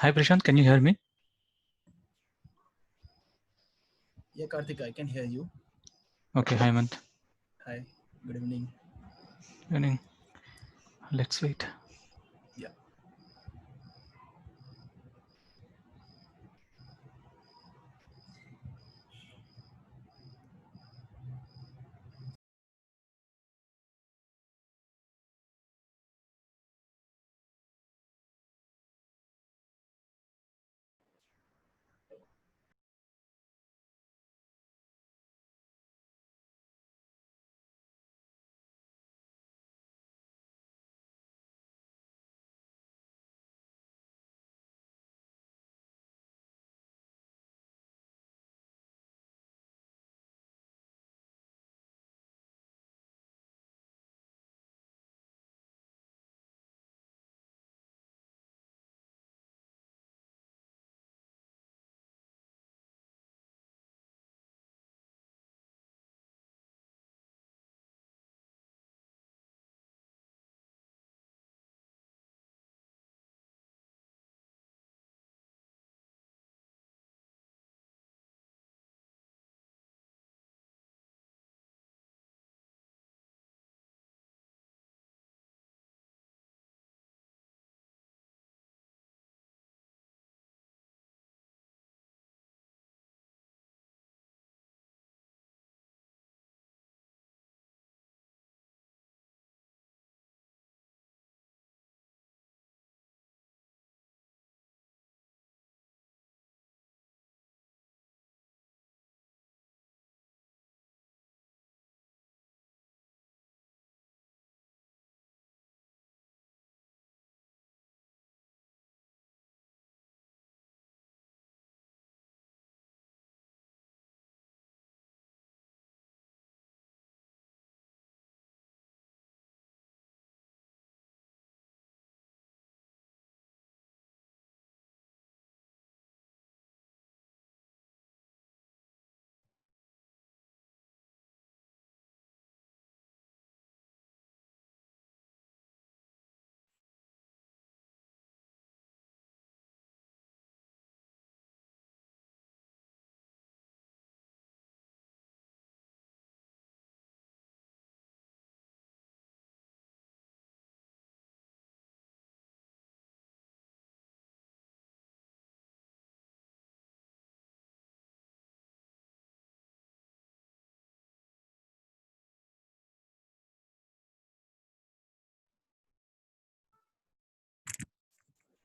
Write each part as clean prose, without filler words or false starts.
Hi Prashant, can you hear me? Yeah, Karthik, I can hear you. Okay, hi Hemant. Hi, good evening. Evening. Let's wait. Yeah.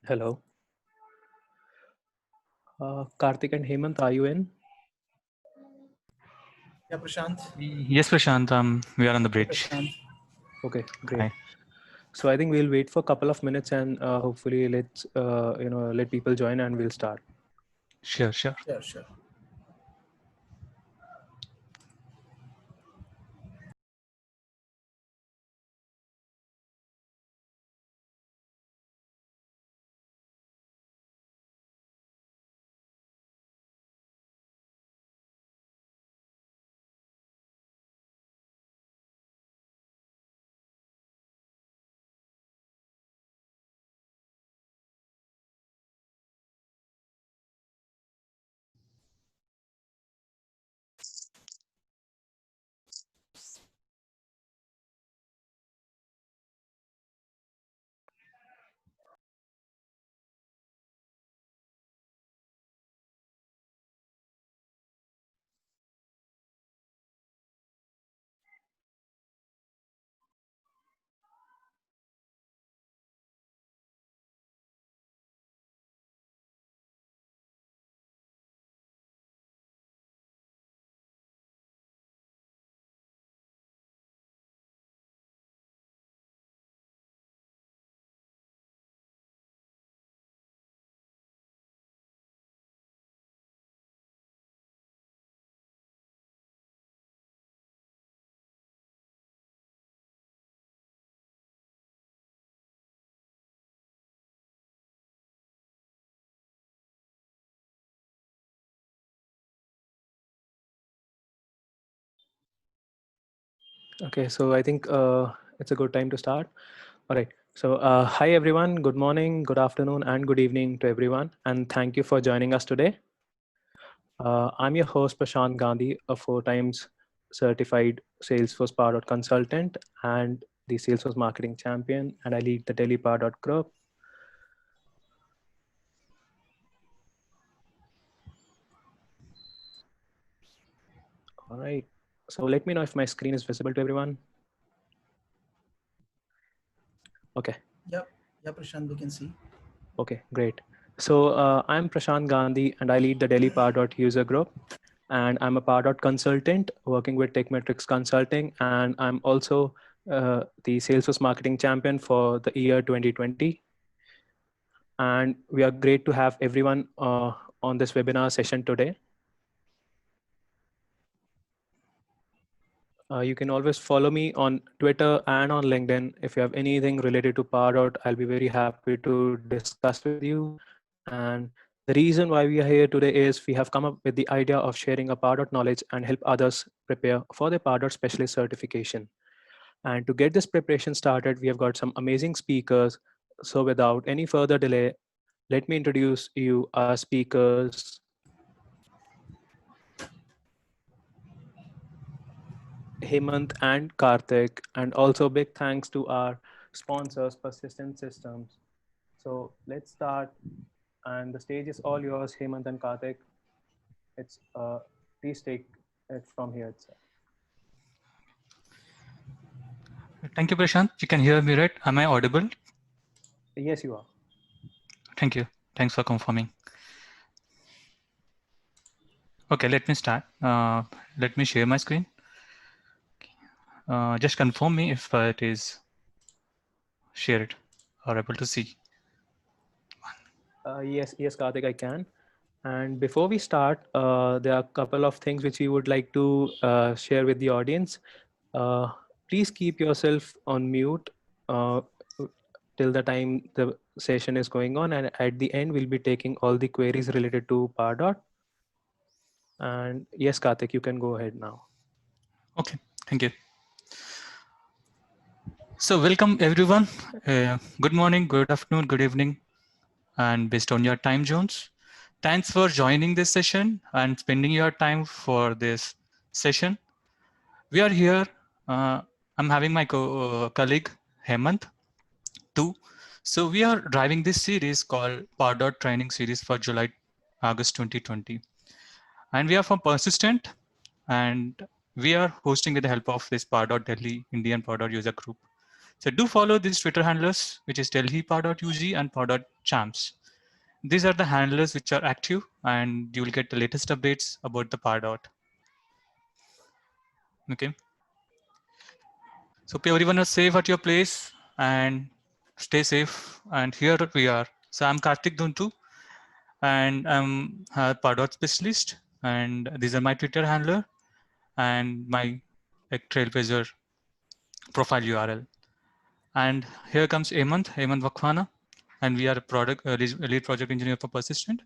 Hello. Karthik and Hemant, are you in? Yeah, Prashant. Yes, Prashant, we are on the Hey, bridge. Prashant. Okay, great. Hi. So I think we'll wait for a couple of minutes and hopefully let's let people join and we'll start. Sure, sure. Sure, sure. Okay, so I think it's a good time to start. All right. Hi everyone, good morning, good afternoon, and good evening to everyone, and thank you for joining us today. I'm your host Prashant Gandhi, a 4 times certified Salesforce Pardot consultant and the Salesforce marketing champion, and I lead the Delhi Pardot group. All right, so let me know if my screen is visible to everyone. Okay. Yep. Yeah, Prashant, we can see. Okay, great. So I'm Prashant Gandhi, and I lead the Delhi Pardot user group. And I'm a Pardot consultant working with TechMetrics Consulting, and I'm also the Salesforce marketing champion for the year 2020. And we are great to have everyone on this webinar session today. You can always follow me on Twitter and on LinkedIn. If you have anything related to Pardot, I'll be very happy to discuss with you. And the reason why we are here today is we have come up with the idea of sharing a Pardot knowledge and help others prepare for the Pardot specialist certification. And to get this preparation started, we have got some amazing speakers. So without any further delay, let me introduce you our speakers, Hemant and Karthik, and also big thanks to our sponsors, Persistent Systems. So let's start, and the stage is all yours, Hemant and Karthik. It's please take it from here itself. Thank you, Prashant. You can hear me, right? Am I audible? Yes, you are. Thank you. Thanks for confirming. Okay, let me start. Let me share my screen. Just confirm me if it is shared or able to see. Yes, Karthik, I can. And before we start, there are a couple of things which we would like to share with the audience. Uh, Please keep yourself on mute uh, till the time the session is going on. And at the end, we'll be taking all the queries related to Pardot. And yes, Karthik, you can go ahead now. Okay, thank you. So welcome everyone. Good morning, good afternoon, good evening, and based on your time zones. Thanks for joining this session and spending your time for this session. We are here. I'm having my colleague Hemant too. So we are driving this series called Pardot Training Series for July, August 2020. And we are from Persistent, and we are hosting with the help of this Pardot Delhi Indian Pardot user group. So do follow these Twitter handlers, which is Delhi Pardot.UG and Pardot Champs. These are the handlers which are active, and you will get the latest updates about the Pardot. Okay. So hope everyone is safe at your place and stay safe. And here we are. So I'm Karthik Duntu, and I'm a Pardot specialist. And these are my Twitter handler and my Trailblazer profile URL. And here comes Hemant Vakhwana, and we are a lead project engineer for Persistent.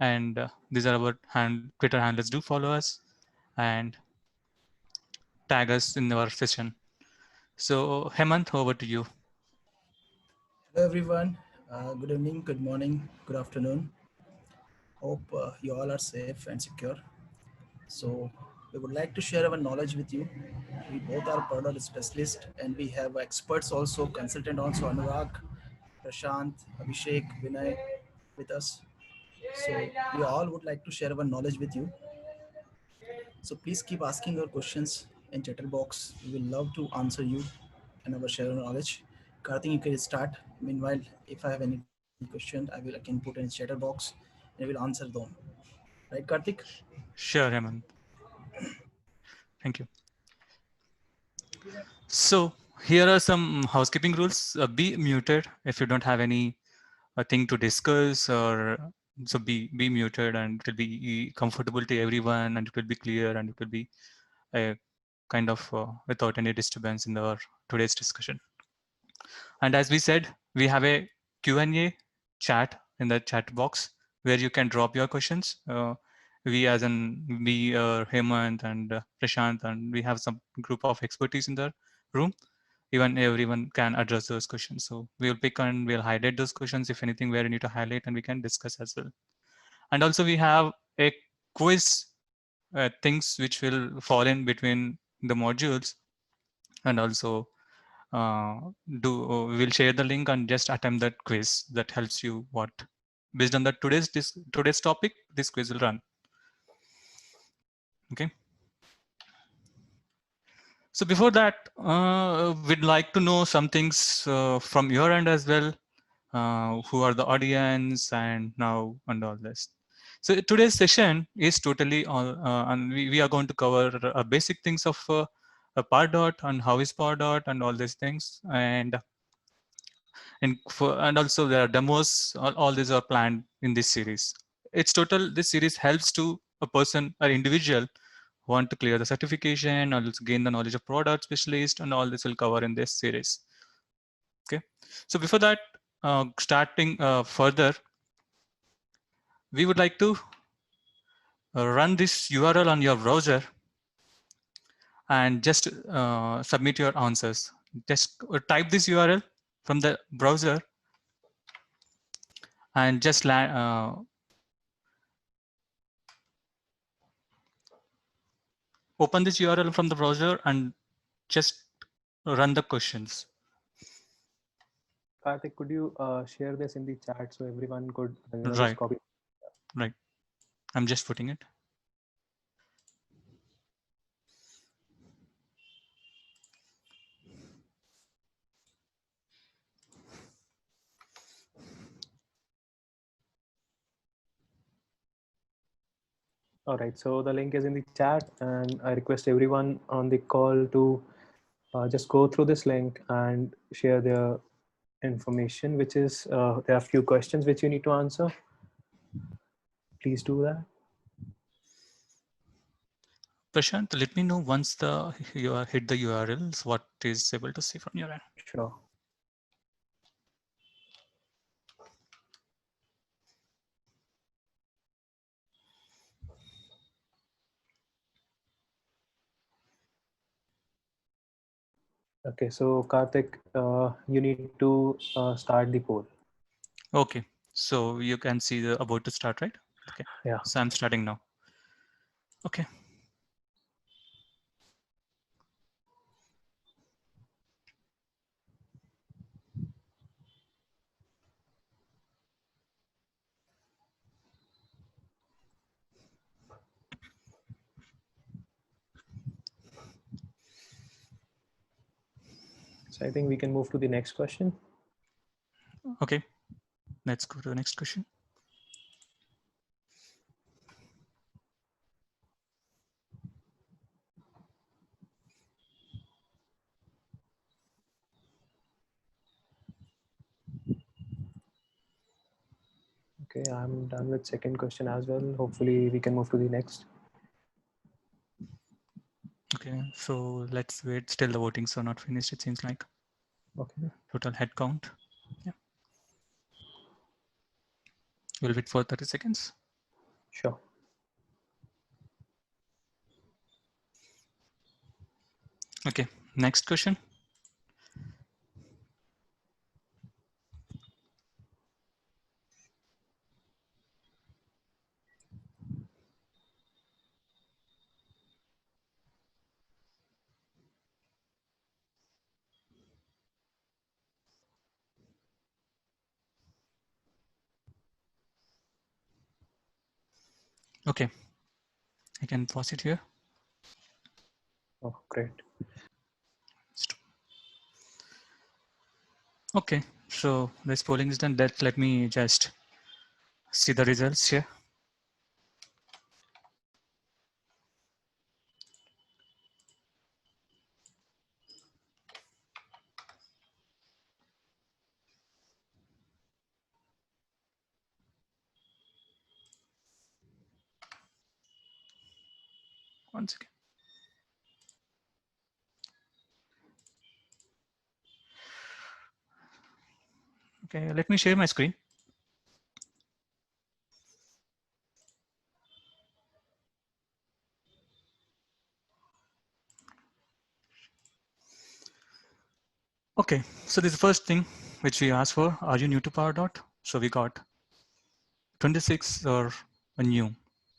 And these are our Twitter handlers. Do follow us and tag us in our session. So Hemant, over to you. Hello, everyone. Good evening, good morning, good afternoon. Hope you all are safe and secure. So, we would like to share our knowledge with you. We both are product specialists, and we have experts also, consultant also, Anurag, Prashant, Abhishek, Vinay with us. So, we all would like to share our knowledge with you. So, please keep asking your questions in chatter box. We will love to answer you and our share knowledge. Karthik, you can start. Meanwhile, if I have any question, I can put in chatter box and I will answer them. Right, Karthik? Sure, Hemant. Thank you. So here are some housekeeping rules. Be muted if you don't have any thing to discuss, or so be muted, and it will be comfortable to everyone, and it will be clear, and it will be a kind of without any disturbance in our today's discussion. And as we said, we have a Q&A chat in the chat box where you can drop your questions. We as in Hemant and Prashant, and we have some group of expertise in the room. even everyone can address those questions. So we'll pick and we'll highlight those questions if anything where you need to highlight, and we can discuss as well. And also we have a quiz things which will fall in between the modules, and also we will share the link and just attempt that quiz that helps you what based on that today's topic this quiz will run. Okay. So before that, we'd like to know some things from your end as well. Who are the audience and now and all this. So today's session is totally and we are going to cover basic things of Pardot and how is Pardot and all these things. And also there are demos, all these are planned in this series. It's total, this series helps to a person or individual want to clear the certification or gain the knowledge of product specialist, and all this will cover in this series. Okay, so before that, starting further, we would like to run this URL on your browser and just submit your answers. Just type this URL from the browser and just open this URL from the browser and just run the questions. Karthik, could you share this in the chat so everyone could just Right. copy? Right. I'm just putting it. All right, so the link is in the chat, and I request everyone on the call to just go through this link and share their information, which is there are a few questions which you need to answer. Please do that. Prashant, let me know once you hit the URLs, what is able to see from your end. Sure. Okay, so Karthik, you need to start the poll. Okay, so you can see the about to start, right? Okay. Yeah. So I'm starting now. Okay. So I think we can move to the next question. Okay, let's go to the next question. Okay, I'm done with second question as well. Hopefully we can move to the next. Okay, so let's wait. Still the voting so not finished, it seems like. Okay. Total head count. Yeah. We'll wait for 30 seconds. Sure. Okay, next question. Okay, I can pause it here. Oh, great. Okay, so this polling is done. Let me just see the results here. Once again. Okay, let me share my screen. Okay, so this is the first thing which we asked for. Are you new to Pardot? So we got 26 are new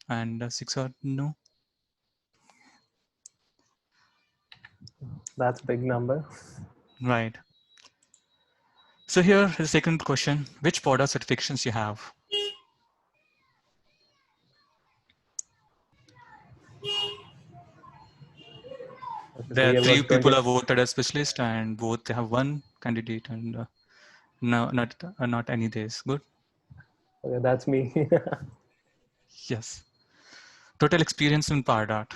and 6 are no. That's a big number. Right. So here is the second question. Which Pardot certifications you have? Okay, so There we are have 3 got people 20. are voted as specialist and both have one candidate and no, not any days. Good. Okay, that's me. Yes. Total experience in Pardot.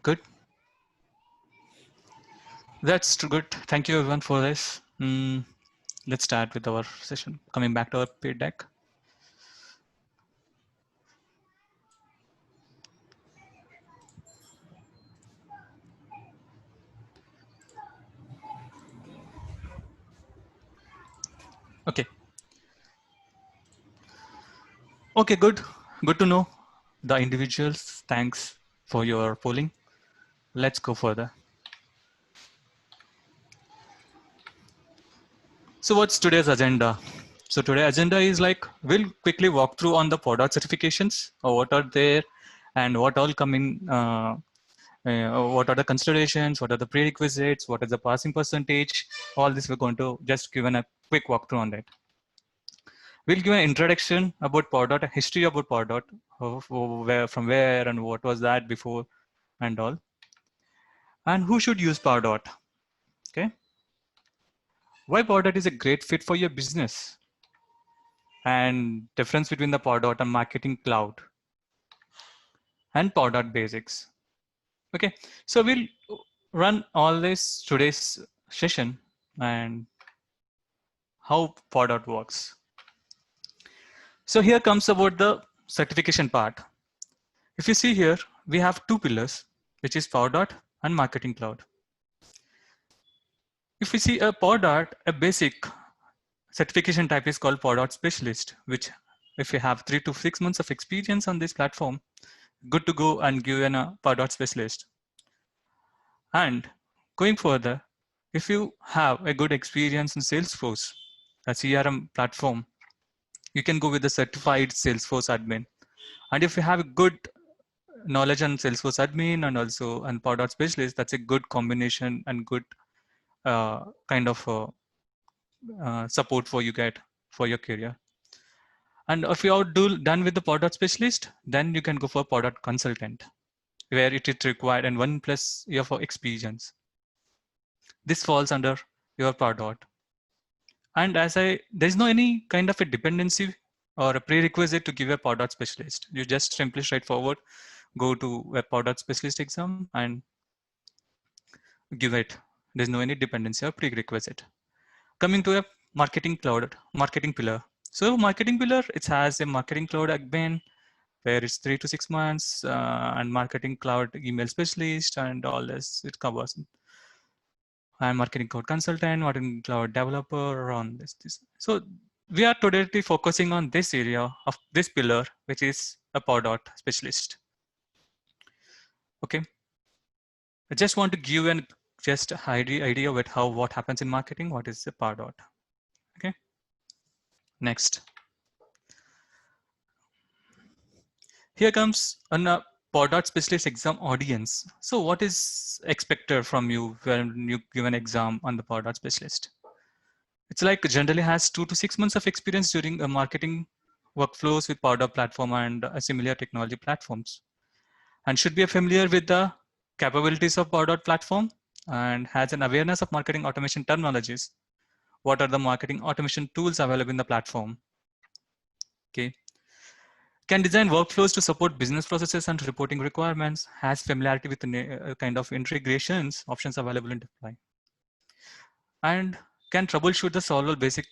Good. That's good. Thank you everyone for this. Let's start with our session. Coming back to our paid deck. Okay. Okay, good. Good to know the individuals. Thanks for your polling. Let's go further. So what's today's agenda? So today's agenda is like, we'll quickly walk through on the product certifications or what are there and what all coming, what are the considerations, what are the prerequisites, what is the passing percentage, all this we're going to just give a quick walkthrough on that. We'll give an introduction about Pardot, a history about Pardot, where, from where and what was that before and all. And who should use Pardot, okay? Why Pardot is a great fit for your business and difference between the Pardot and Marketing Cloud and Pardot basics. Okay, so we'll run all this today's session and how Pardot works. So here comes about the certification part. If you see here, we have two pillars, which is Pardot and Marketing Cloud. If we see a Pardot, a basic certification type is called Pardot Specialist, which if you have 3 to 6 months of experience on this platform, good to go and give an a Pardot Specialist. And going further, if you have a good experience in Salesforce, a CRM platform, you can go with the certified Salesforce admin. And if you have a good knowledge on Salesforce admin and also on Pardot Specialist, that's a good combination and good kind of support for you get for your career. And if you are done with the Pardot Specialist, then you can go for Pardot Consultant, where it is required and 1+ year for experience. This falls under your Pardot. And there's no any kind of a dependency or a prerequisite to give a Pardot Specialist. You just simply straightforward go to a Pardot Specialist exam and give it. There's no any dependency or prerequisite. Coming to a marketing pillar. So marketing pillar, it has a marketing cloud admin where it's 3 to 6 months and marketing cloud email specialist and all this it covers. And marketing cloud consultant, marketing cloud developer on this. So we are today focusing on this area of this pillar, which is a Pardot specialist. Okay. I just want to give an just idea with what happens in marketing, what is the Pardot. Okay. Next. Here comes a Pardot specialist exam audience. So what is expected from you when you give an exam on the Pardot specialist? It's like generally has 2 to 6 months of experience during a marketing workflows with Pardot platform and similar technology platforms, and should be familiar with the capabilities of Pardot platform and has an awareness of marketing automation terminologies. What are the marketing automation tools available in the platform? Okay. Can design workflows to support business processes and reporting requirements, has familiarity with the kind of integrations options available in Deploy, and can troubleshoot the solve all basic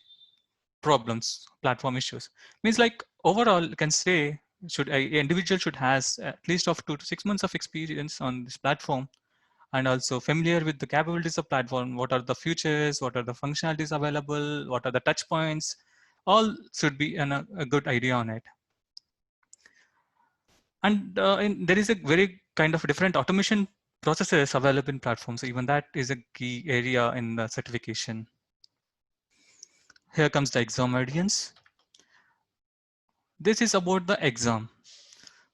problems, platform issues. Means like overall, you can say should a individual should has at least of 2 to 6 months of experience on this platform, and also familiar with the capabilities of platform. What are the features? What are the functionalities available? What are the touch points? All should be a good idea on it. And there is a very kind of different automation processes available in platforms. So even that is a key area in the certification. Here comes the exam audience. This is about the exam.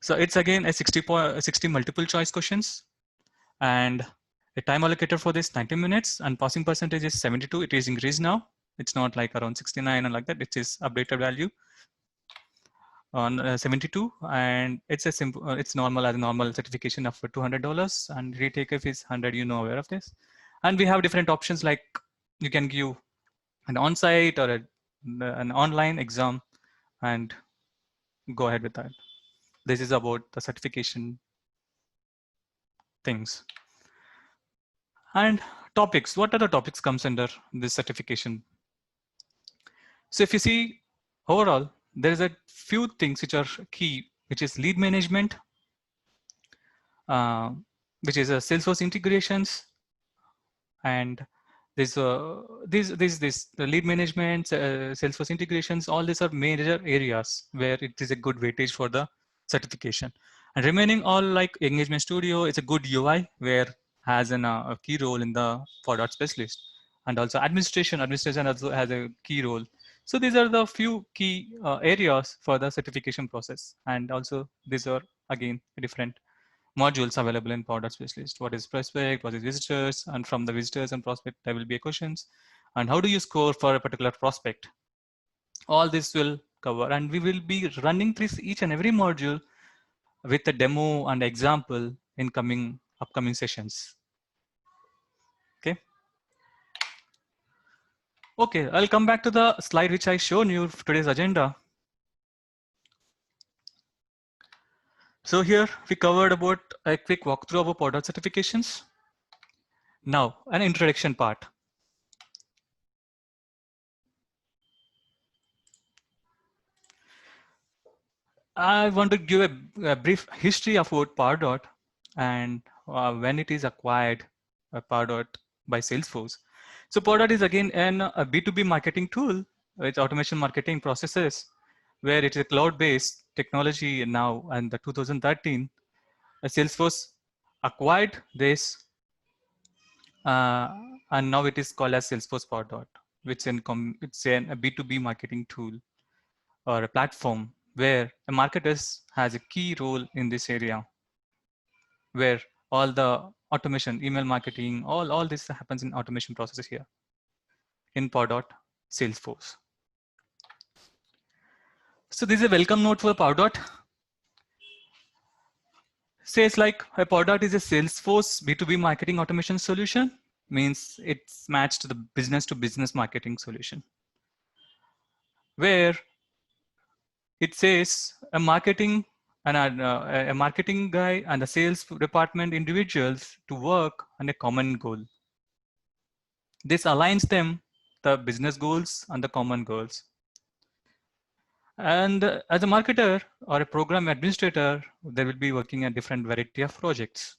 So it's again a 60 multiple choice questions, and a time allocated for this 90 minutes, and passing percentage is 72. It is increased now. It's not like around 69 and like that. It is updated value on 72, and it's a simple, it's normal as a normal certification of $200, and retake if is 100. You know, aware of this. And we have different options, like you can give an on-site or an online exam, and go ahead with that. This is about the certification things. And topics, what are the topics comes under this certification? So if you see overall, there is a few things which are key, which is lead management, which is a Salesforce integrations, and this the lead management, Salesforce integrations. All these are major areas where it is a good weightage for the certification. And remaining all like Engagement Studio, it's a good UI where has a key role in the product specialist, and also administration also has a key role. So these are the few key areas for the certification process, and also these are again different modules available in product specialist. What is prospect, what is visitors, and from the visitors and prospect there will be questions, and how do you score for a particular prospect. All this will cover, and we will be running through each and every module with a demo and example in upcoming sessions. Okay, I'll come back to the slide which I shown you for today's agenda. So here we covered about a quick walkthrough of our product certifications. Now, an introduction part. I want to give a brief history of what Pardot and when it is acquired Pardot by Salesforce. So Pardot is again a B2B marketing tool with automation marketing processes, where it is a cloud-based technology now. And the 2013, Salesforce acquired this, and now it is called as Salesforce Pardot, which it's a B2B marketing tool or a platform where a marketer has a key role in this area, where all the automation, email marketing, all this happens in automation processes here in Pardot Salesforce. So this is a welcome note for Pardot. Says like a Pardot is a Salesforce B2B marketing automation solution, means it's matched to the business to business marketing solution, where it says a marketing guy and a sales department individuals to work on a common goal. This aligns them, the business goals and the common goals. And as a marketer or a program administrator, they will be working on different variety of projects.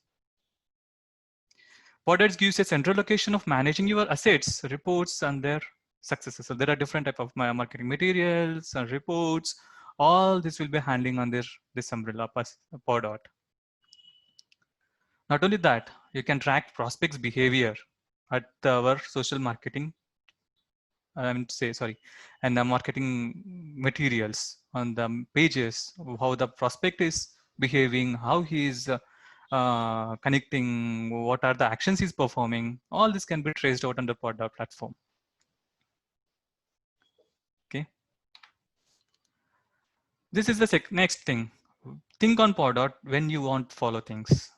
Pardot gives a central location of managing your assets, reports, and their successes. So there are different type of marketing materials and reports. All this will be handling on this umbrella Pardot. Not only that, you can track prospects' behavior at our social marketing, and the marketing materials on the pages, how the prospect is behaving, how he is connecting, what are the actions he's performing. All this can be traced out under Pardot platform. Okay. This is the next thing. Think on Pardot when you want to follow things.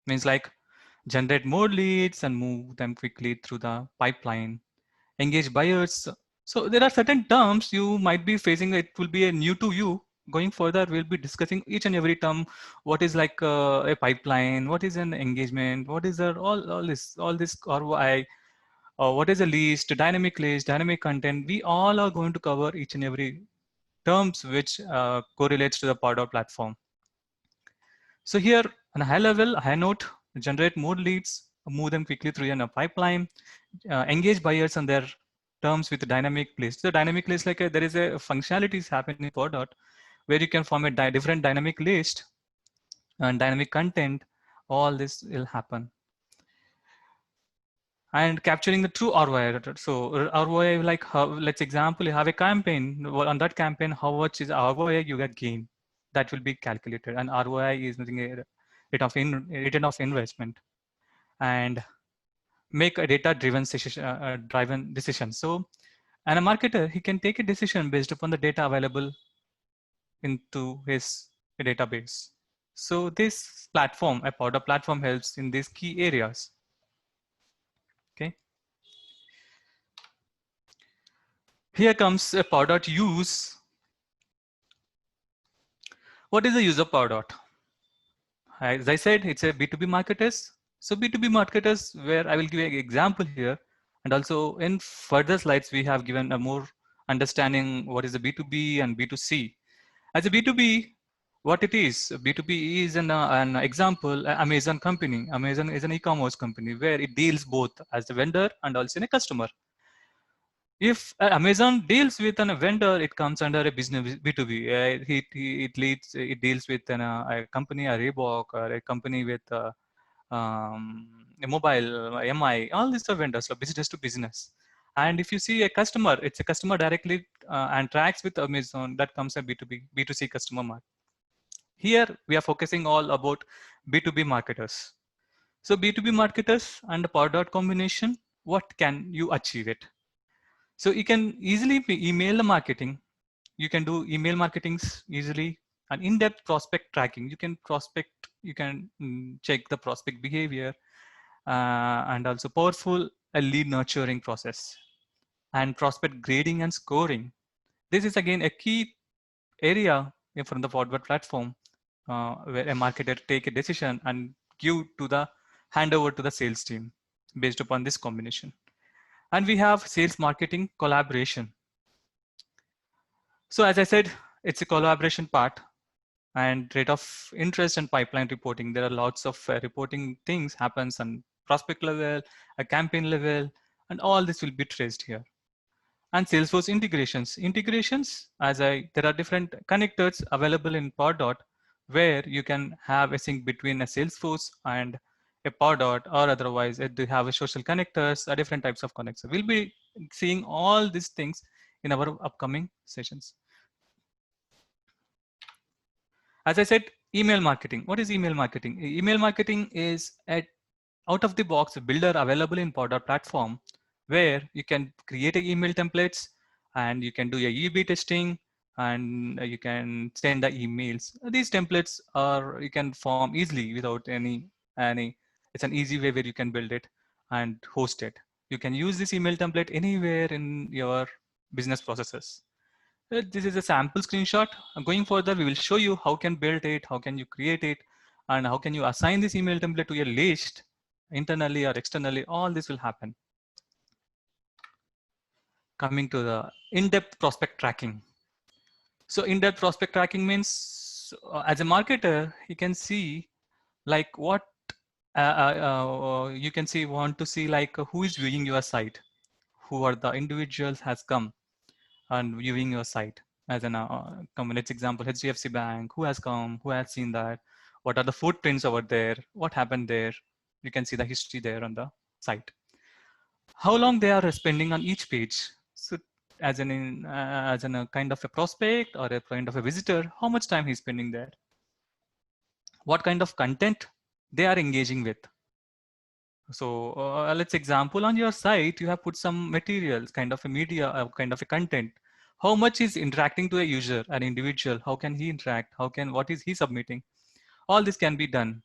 Means like generate more leads and move them quickly through the pipeline. Engage buyers. So there are certain terms you might be facing. It will be a new to you. Going further, we'll be discussing each and every term. What is like a pipeline? What is an engagement? What is all this ROI? What is a list? Dynamic list, dynamic content. We all are going to cover each and every terms which correlates to the Pardot platform. So here on a high level, high note, generate more leads, move them quickly through a pipeline, engage buyers on their terms with dynamic list. So dynamic list, like there is a functionalities happening in Pardot where you can form a different dynamic list and dynamic content All this will happen. And capturing the true ROI. So ROI, like how, let's example, you have a campaign. Well, on that campaign, how much is ROI you get gain? That will be calculated. And ROI is nothing return of investment. And make a data-driven decision. So, and a marketer, he can take a decision based upon the data available into his database. So this platform, a Powder platform, helps in these key areas. Okay. Here comes a Powder use. What is the use of Powder? As I said, it's a B2B marketers. So B2B marketers, where I will give an example here, and also in further slides we have given a more understanding what is a B2B and B2C. As a B2B, what it is, B2B is an example, Amazon company. Amazon is an e-commerce company where it deals both as a vendor and also a customer. If Amazon deals with a vendor, it comes under a business B2B. It deals with a company, a Reebok, or a company with a mobile, MI. All these are vendors, so business to business. And if you see a customer, it's a customer directly and tracks with Amazon. That comes a B2B, B2C customer market. Here we are focusing all about B2B marketers. So B2B marketers and the Powder combination, what can you achieve it? So you can easily email the marketing. You can do email marketings easily, and in-depth prospect tracking. You can prospect, you can check the prospect behavior, and also powerful lead nurturing process, and prospect grading and scoring. This is again a key area from the Powder platform, where a marketer take a decision and give to the handover to the sales team based upon this combination. And we have sales marketing collaboration. So as I said, it's a collaboration part, and rate of interest and pipeline reporting. There are lots of reporting things happens on prospect level, a campaign level, and all this will be traced here. And Salesforce integrations. There are different connectors available in Powder, where you can have a sync between a Salesforce and a Powder, or otherwise they have a social connectors, different types of connectors. We'll be seeing all these things in our upcoming sessions. As I said, email marketing. What is email marketing? Email marketing is an out-of-the-box builder available in Powder platform, where you can create email templates and you can do your A/B testing, and you can send the emails. These templates are you can form easily without any. It's an easy way where you can build it and host it. You can use this email template anywhere in your business processes. This is a sample screenshot. Going further, we will show you how can build it, how can you create it, and how can you assign this email template to your list internally or externally. All this will happen. Coming to the in-depth prospect tracking. So in-depth prospect tracking means, as a marketer, you can see like what you can see, want to see like who is viewing your site, who are the individuals has come and viewing your site. As an let's example, HDFC Bank, who has come, who has seen that, what are the footprints over there, what happened there. You can see the history there on the site. How long they are spending on each page. So as a kind of a prospect or a kind of a visitor, how much time he's spending there. What kind of content they are engaging with. So let's example, on your site, you have put some materials, kind of a media, kind of a content. How much is interacting to a user, an individual? How can he interact? What is he submitting? All this can be done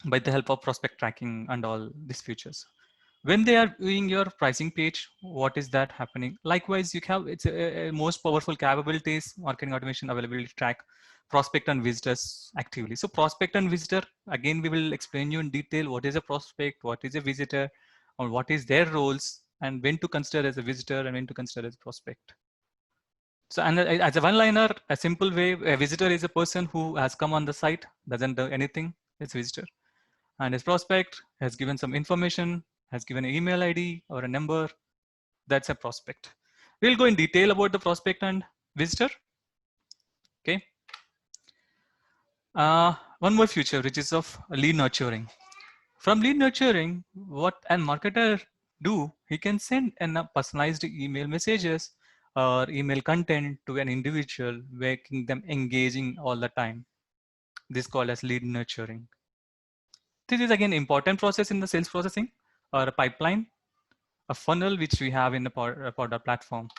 by the help of prospect tracking and all these features. When they are doing your pricing page, what is that happening? Likewise, you have it's a most powerful capabilities, marketing automation availability track prospect and visitors actively. So prospect and visitor, again, we will explain you in detail what is a prospect, what is a visitor, or what is their roles, and when to consider as a visitor and when to consider as a prospect. So, and as a one-liner, a simple way, a visitor is a person who has come on the site, doesn't do anything, it's a visitor. And his prospect has given some information, has given an email ID or a number, that's a prospect. We'll go in detail about the prospect and visitor. Okay. one more feature, which is of lead nurturing. From lead nurturing, what an marketer do, he can send personalized email messages or email content to an individual, making them engaging all the time. This is called as lead nurturing. This is again important process in the sales processing or a pipeline, a funnel which we have in the Poda platform.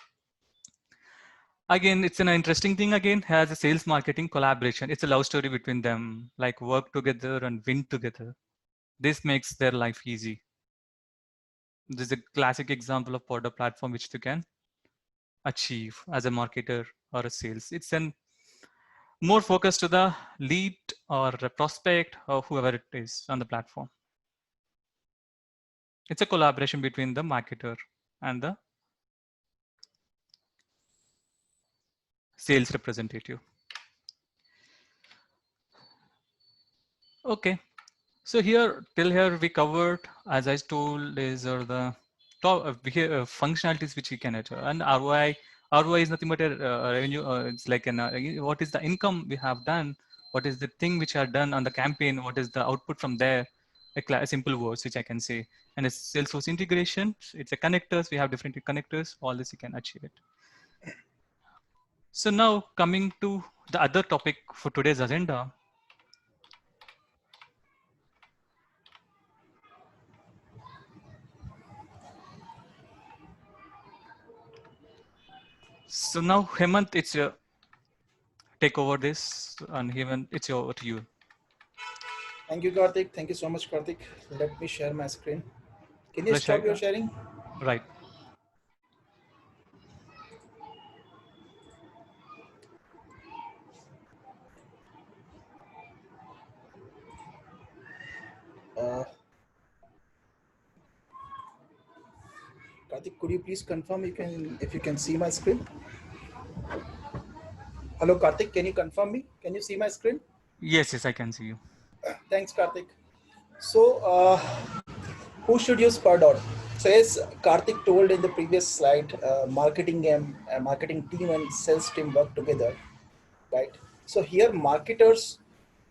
Again, it's an interesting thing again, has a sales marketing collaboration. It's a love story between them, like work together and win together. This makes their life easy. This is a classic example of Poda platform which you can achieve as a marketer or a sales. It's an more focused to the lead or a prospect or whoever it is on the platform. It's a collaboration between the marketer and the sales representative. Okay, so here till here we covered, as I told, is the top functionalities which we can achieve, and ROI. ROI is nothing but a revenue. It's like an what is the income we have done, what is the thing which are done on the campaign, what is the output from there. A simple words which I can say, and it's Salesforce integration. It's a connectors. We have different connectors. All this you can achieve it. So now coming to the other topic for today's agenda. So now Hemant, it's your take over this, and Hemant, it's over to you. Thank you, Karthik. Thank you so much, Karthik. Let me share my screen. Can you stop your sharing? Right. Karthik, could you please confirm if you can see my screen? Hello, Karthik, can you confirm me? Can you see my screen? Yes, yes, I can see you. Thanks, Karthik. So, who should use Pardot? So, as Karthik told in the previous slide, marketing team and sales team work together, right? So here, marketers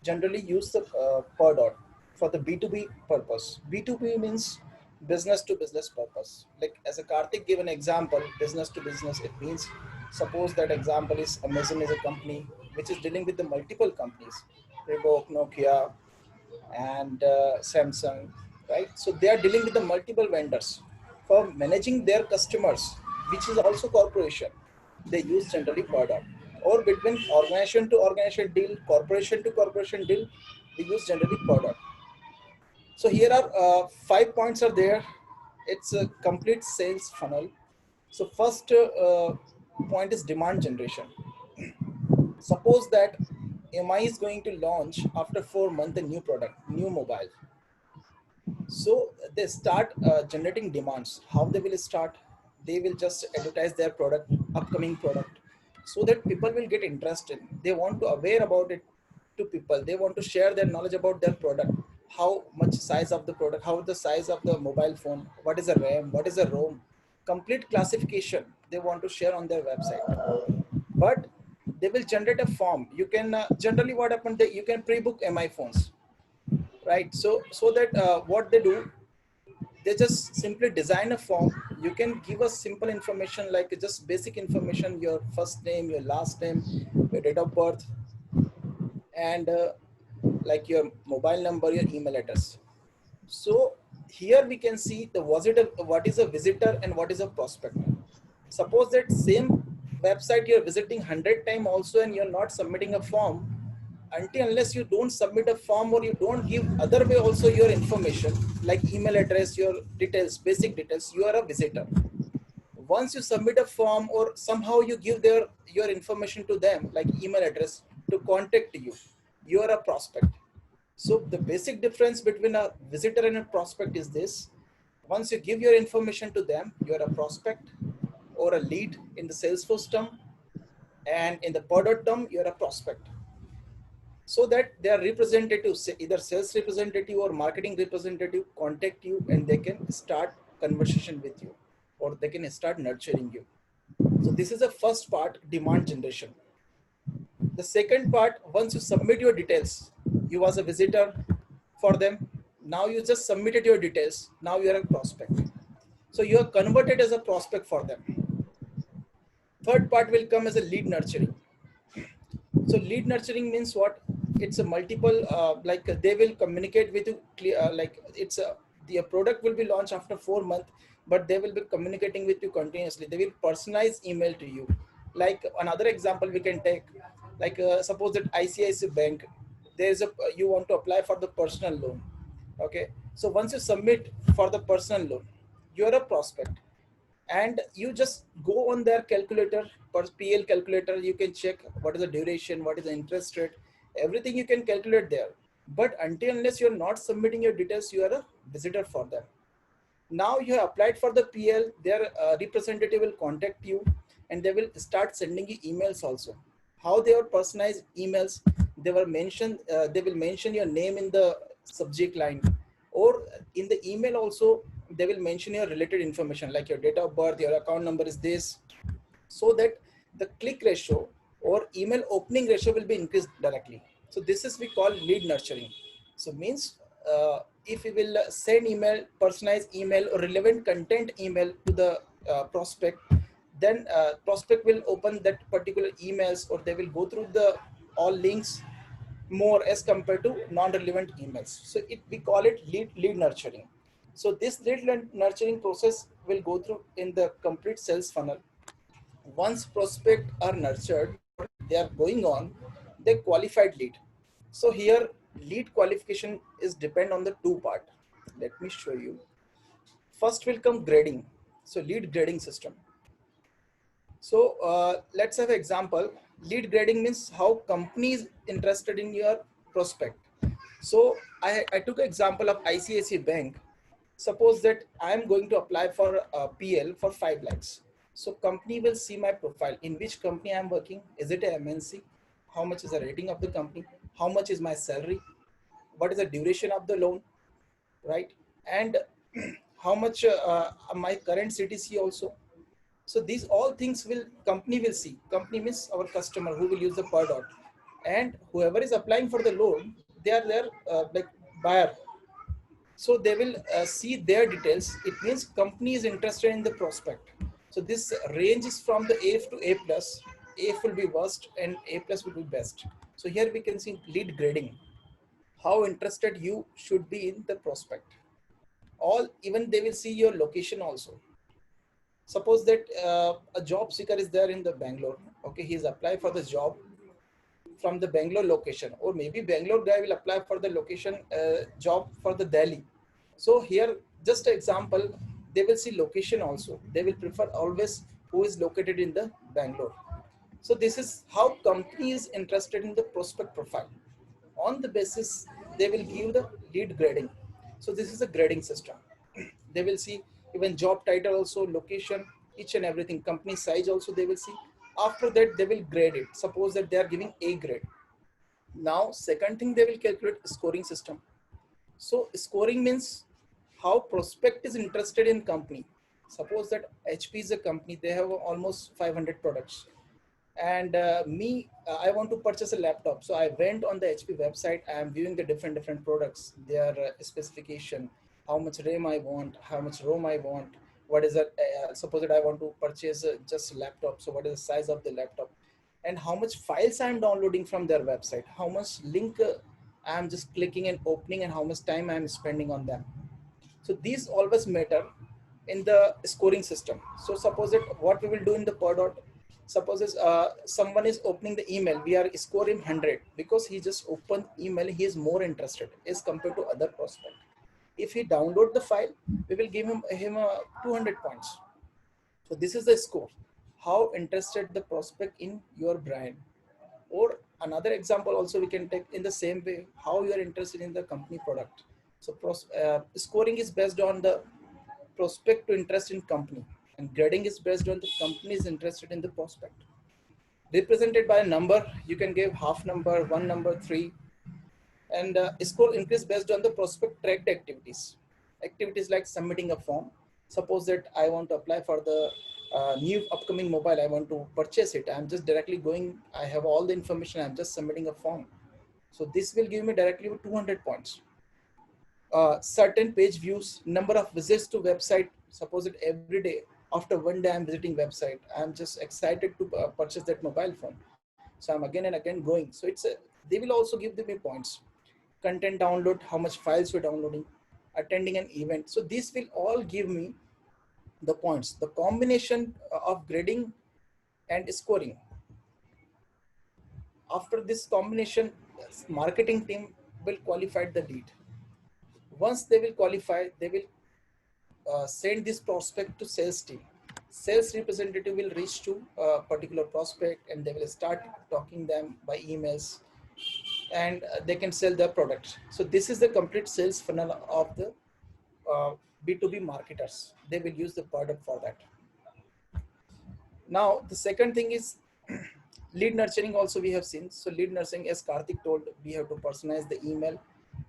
generally use the Pardot for the B2B purpose. B2B means business to business purpose. Like as a Karthik gave an example, business to business, it means suppose that example is Amazon is a company which is dealing with the multiple companies, Reebok, Nokia, and Samsung, right? So they are dealing with the multiple vendors for managing their customers, which is also corporation. They use generally product, or between organization to organization deal, corporation to corporation deal, we use generally product. So here are 5 points are there. It's a complete sales funnel. So first point is demand generation. Suppose that MI is going to launch after 4 months a new product, new mobile. So they start generating demands. How they will start? They will just advertise their product, upcoming product, so that people will get interested. They want to aware about it to people. They want to share their knowledge about their product. How much size of the product? How the size of the mobile phone? What is the RAM? What is the ROM? Complete classification they want to share on their website. But they will generate a form. You can generally what happens? You can pre-book MI phones, right? So that what they do, they just simply design a form. You can give us simple information like just basic information, your first name, your last name, your date of birth, and like your mobile number, your email address. So here we can see what is a visitor and what is a prospect. Suppose that same website you're visiting 100 times also and you're not submitting a form, unless you don't submit a form or you don't give other way also your information like email address, your details, basic details, you are a visitor. Once you submit a form or somehow you give your information to them like email address to contact you, you are a prospect. So the basic difference between a visitor and a prospect is this: once you give your information to them, you are a prospect or a lead in the Salesforce term, and in the Pardot term, you are a prospect. So that their representatives, either sales representative or marketing representative, contact you and they can start conversation with you, or they can start nurturing you. So this is the first part, demand generation. The second part, once you submit your details, You was a visitor for them. Now you just submitted your details. Now you are a prospect. So you are converted as a prospect for them. Third part will come as a lead nurturing. So lead nurturing means what? It's a multiple, like they will communicate with you, like it's a, the product will be launched after 4 months, but they will be communicating with you continuously. They will personalize email to you. Like another example we can take, like suppose that ICICI Bank, there's a, you want to apply for the personal loan. Okay. So once you submit for the personal loan, you're a prospect, and you just go on their calculator, per PL calculator, you can check what is the duration, what is the interest rate, everything you can calculate there. But until unless you're not submitting your details, you are a visitor for them. Now you have applied for the PL, their representative will contact you, and they will start sending you emails also. How they are personalized emails, they will mention your name in the subject line, or in the email also they will mention your related information like your date of birth, your account number is this, so that the click ratio or email opening ratio will be increased directly. So this is we call lead nurturing. So means if we will send email, personalized email or relevant content email to the prospect, then prospect will open that particular emails, or they will go through the all links more as compared to non-relevant emails. So we call it lead nurturing. So this lead nurturing process will go through in the complete sales funnel. Once prospect are nurtured, they are going on, they qualified lead. So here lead qualification is depend on the two part. Let me show you. First will come grading. So lead grading system. So let's have an example. Lead grading means how company is interested in your prospect. So I took an example of ICICI Bank. Suppose that I am going to apply for a PL for 5 lakhs. So company will see my profile, in which company I am working. Is it a MNC? How much is the rating of the company? How much is my salary? What is the duration of the loan? Right? And how much my current CTC also. So these all things will company will see. Company means our customer who will use the per dot, and whoever is applying for the loan, they are their like buyer. So they will see their details. It means company is interested in the prospect. So this range is from the A to A plus. A will be worst and A plus will be best. So here we can see lead grading. How interested you should be in the prospect. All even they will see your location also. Suppose that a job seeker is there in the Bangalore. Okay, he's applied for the job from the Bangalore location, or maybe Bangalore guy will apply for the location job for the Delhi. So here, just an example, they will see location also. They will prefer always who is located in the Bangalore. So this is how company is interested in the prospect profile. On the basis, they will give the lead grading. So this is a grading system. They will see even job title also, location, each and everything, company size also they will see. After that, they will grade it. Suppose that they are giving A grade. Now, second thing, they will calculate scoring system. So scoring means how prospect is interested in company. Suppose that HP is a company, they have almost 500 products. And I want to purchase a laptop. So I went on the HP website. I am viewing the different products, their specification, how much RAM I want, how much ROM I want, what is that, suppose that I want to purchase just a laptop. So what is the size of the laptop, and how much files I'm downloading from their website, how much link I'm just clicking and opening, and how much time I'm spending on them. So these always matter in the scoring system. So suppose that what we will do in the per dot, suppose is, someone is opening the email, we are scoring 100 because he just opened email, he is more interested as compared to other prospect. If he download the file, we will give him 200 points. So this is the score, how interested the prospect in your brand. Or another example also we can take in the same way, how you are interested in the company product. So scoring is based on the prospect to interest in company, and grading is based on the company is interested in the prospect. Represented by a number, you can give half number, one number, three, and score increase based on the prospect tracked activities. Activities like submitting a form. Suppose that I want to apply for the new upcoming mobile, I want to purchase it. I'm just directly going, I have all the information, I'm just submitting a form. So this will give me directly with 200 points. Certain page views, number of visits to website. Suppose it every day, after one day I'm visiting website, I'm just excited to purchase that mobile phone. So I'm again and again going. So they will also give me points. Content download, how much files you're downloading, attending an event. So this will all give me the points. The combination of grading and scoring. After this combination, marketing team will qualify the lead. Once they will qualify, they will send this prospect to sales team. Sales representative will reach to a particular prospect and they will start talking them by emails, and they can sell their product. So this is the complete sales funnel of the B2B marketers. They will use the product for that. Now, the second thing is lead nurturing also we have seen. So lead nurturing, as Karthik told, we have to personalize the email,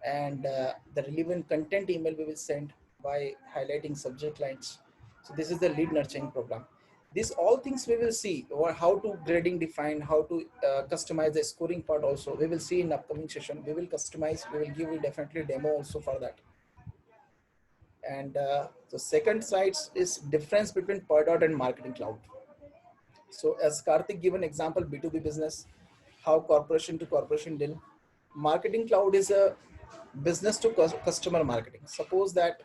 and the relevant content email we will send by highlighting subject lines. So this is the lead nurturing program. These all things we will see, or how to grading define, how to customize the scoring part also. We will see in upcoming session. We will customize, we will give you definitely demo also for that. And the second slide is difference between Pardot and Marketing Cloud. So as Karthik given example, B2B business, how corporation to corporation deal. Marketing Cloud is a business to customer marketing. Suppose that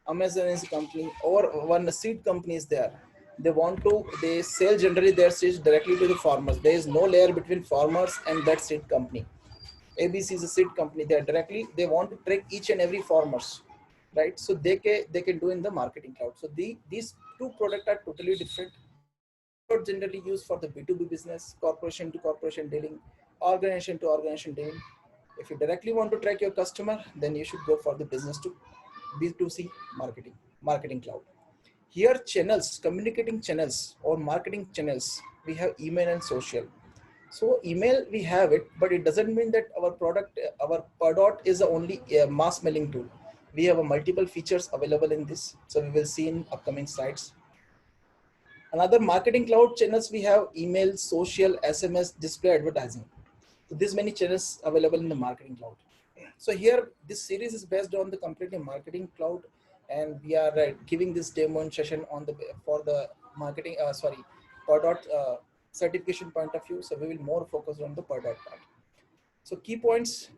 Amazon is a company or one seed company is there. They sell generally their seeds directly to the farmers. There is no layer between farmers and that seed company. ABC is a seed company. They want to track each and every farmers, right? So they can do in the Marketing Cloud. So these two products are totally different. Generally used for the B2B business, corporation to corporation dealing, organization to organization dealing. If you directly want to track your customer, then you should go for the business to B2C marketing cloud. Here channels, communicating channels or marketing channels, we have email and social. So email we have it, but it doesn't mean that our product, our Pardot is only a mass mailing tool. We have a multiple features available in this. So we will see in upcoming slides. Another marketing cloud channels, we have email, social, SMS, display advertising. So these many channels available in the marketing cloud. So here this series is based on the completely marketing cloud, and we are giving this demo session on the for the marketing Pardot certification point of view. So we will more focus on the Pardot part. So key points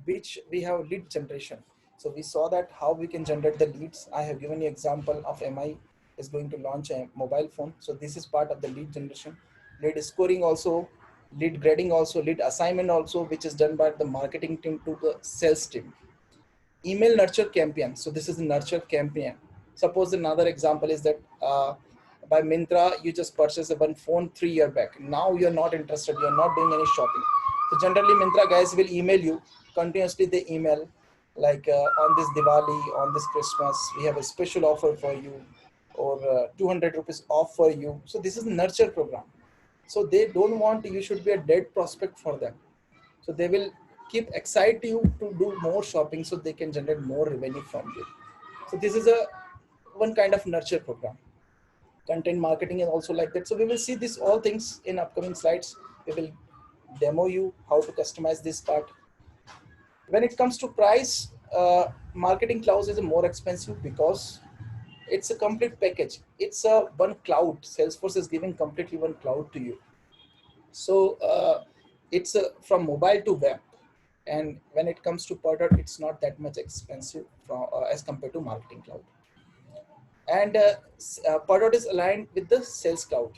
which we have: lead generation. So we saw that how we can generate the leads. I have given you example of MI is going to launch a mobile phone. So this is part of the lead generation. Lead scoring also, lead grading also, lead assignment also, which is done by the marketing team to the sales team. Email nurture campaign. So this is the nurture campaign. Suppose another example is that by Myntra, you just purchased one phone 3 years back. Now you're not interested. You're not doing any shopping. So generally Myntra guys will email you continuously. They email like on this Diwali, on this Christmas, we have a special offer for you, or 200 rupees off for you. So this is a nurture program. So they don't want you should be a dead prospect for them. So they will keep excite you to do more shopping so they can generate more revenue from you. So this is a one kind of nurture program. Content marketing is also like that. So we will see this all things in upcoming slides. We will demo you how to customize this part. When it comes to price, marketing cloud is more expensive because it's a complete package. It's a one cloud. Salesforce is giving completely one cloud to you. So it's from mobile to web. And when it comes to Pardot, it's not that much expensive as compared to marketing cloud. And Pardot is aligned with the sales cloud.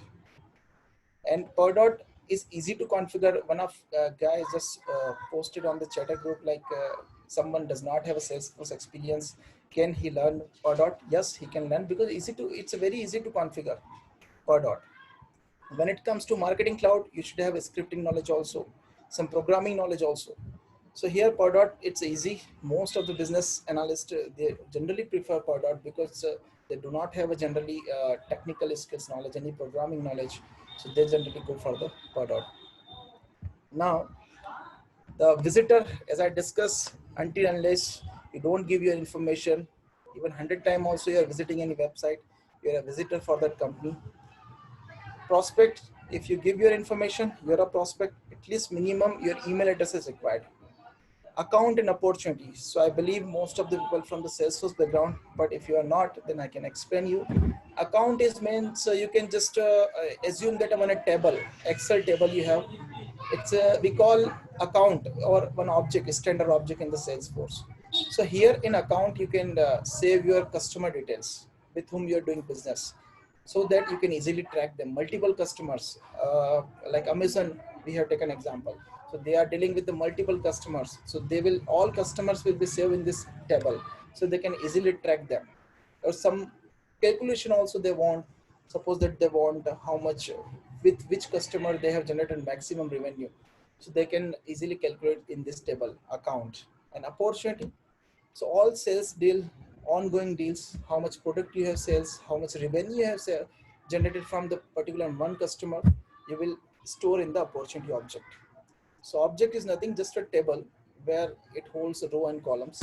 And Pardot is easy to configure. One of guys just posted on the chatter group like someone does not have a Salesforce experience. Can he learn Pardot? Yes, he can learn because it's a very easy to configure Pardot. When it comes to marketing cloud, you should have a scripting knowledge also, some programming knowledge also. So here Pardot, it's easy. Most of the business analysts, they generally prefer Pardot because they do not have a generally technical skills knowledge, any programming knowledge. So they generally go for the Pardot. Now, the visitor, as I discussed, until unless you don't give your information, even 100 times also you are visiting any website, you are a visitor for that company. Prospect, if you give your information, you're a prospect, at least minimum your email address is required. account and opportunity. So I believe most of the people from the Salesforce background, but if you are not, then I can explain you. Account is meant, so you can just assume that on a table, Excel table you have, it's a, we call account or one object, standard object in the Salesforce. So here in account, you can save your customer details with whom you're doing business, so that you can easily track them. Multiple customers, like Amazon, we have taken example. So they are dealing with the multiple customers. So they will, all customers will be saved in this table, so they can easily track them. Or some calculation also they want. Suppose that they want how much, with which customer they have generated maximum revenue. So they can easily calculate in this table, account and opportunity. So all sales deal, ongoing deals, how much product you have sales, how much revenue you have generated from the particular one customer, you will store in the opportunity object. So object is nothing, just a table where it holds a row and columns.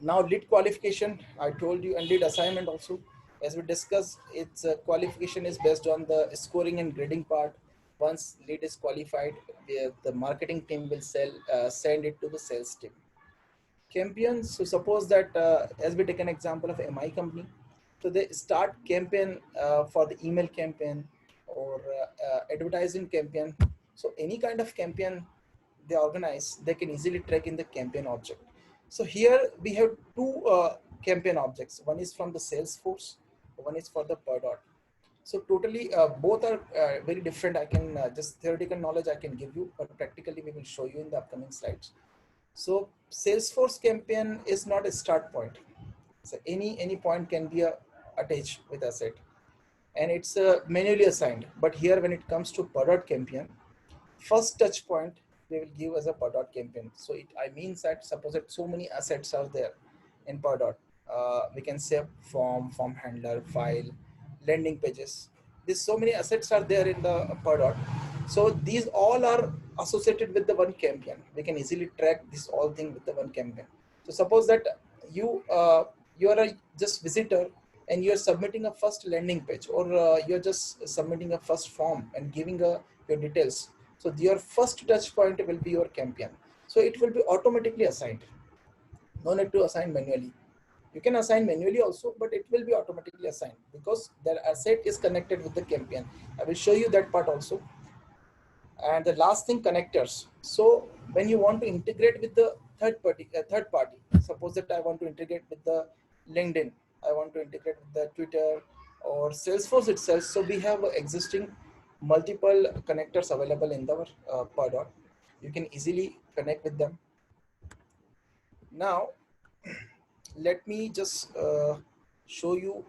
Now lead qualification, I told you, and lead assignment also. As we discussed, its qualification is based on the scoring and grading part. Once lead is qualified, the marketing team will send it to the sales team. Campaigns, so suppose that as we take an example of MI company, so they start campaign for the email campaign or advertising campaign. So any kind of campaign they organize, they can easily track in the campaign object. So here we have two campaign objects. One is from the Salesforce, one is for the Pardot. So totally both are very different. I can just theoretical knowledge I can give you, but practically we will show you in the upcoming slides. So Salesforce campaign is not a start point. So any point can be attached with asset, and it's manually assigned. But here when it comes to Pardot campaign, first touch point they will give as a Pardot campaign. So I means that suppose that so many assets are there in Pardot. We can say form handler, file, landing pages. These so many assets are there in the Pardot. So these all are associated with the one campaign. We can easily track this all thing with the one campaign. So suppose that you are a just visitor and you're submitting a first landing page, or you're just submitting a first form and giving your details. So your first touch point will be your campaign. So it will be automatically assigned. No need to assign manually. You can assign manually also, but it will be automatically assigned because their asset is connected with the campaign. I will show you that part also. And the last thing, connectors. So when you want to integrate with the third party, suppose that I want to integrate with the LinkedIn, I want to integrate with the Twitter or Salesforce itself. So we have existing multiple connectors available in our Pardot. You can easily connect with them. Now, let me just show you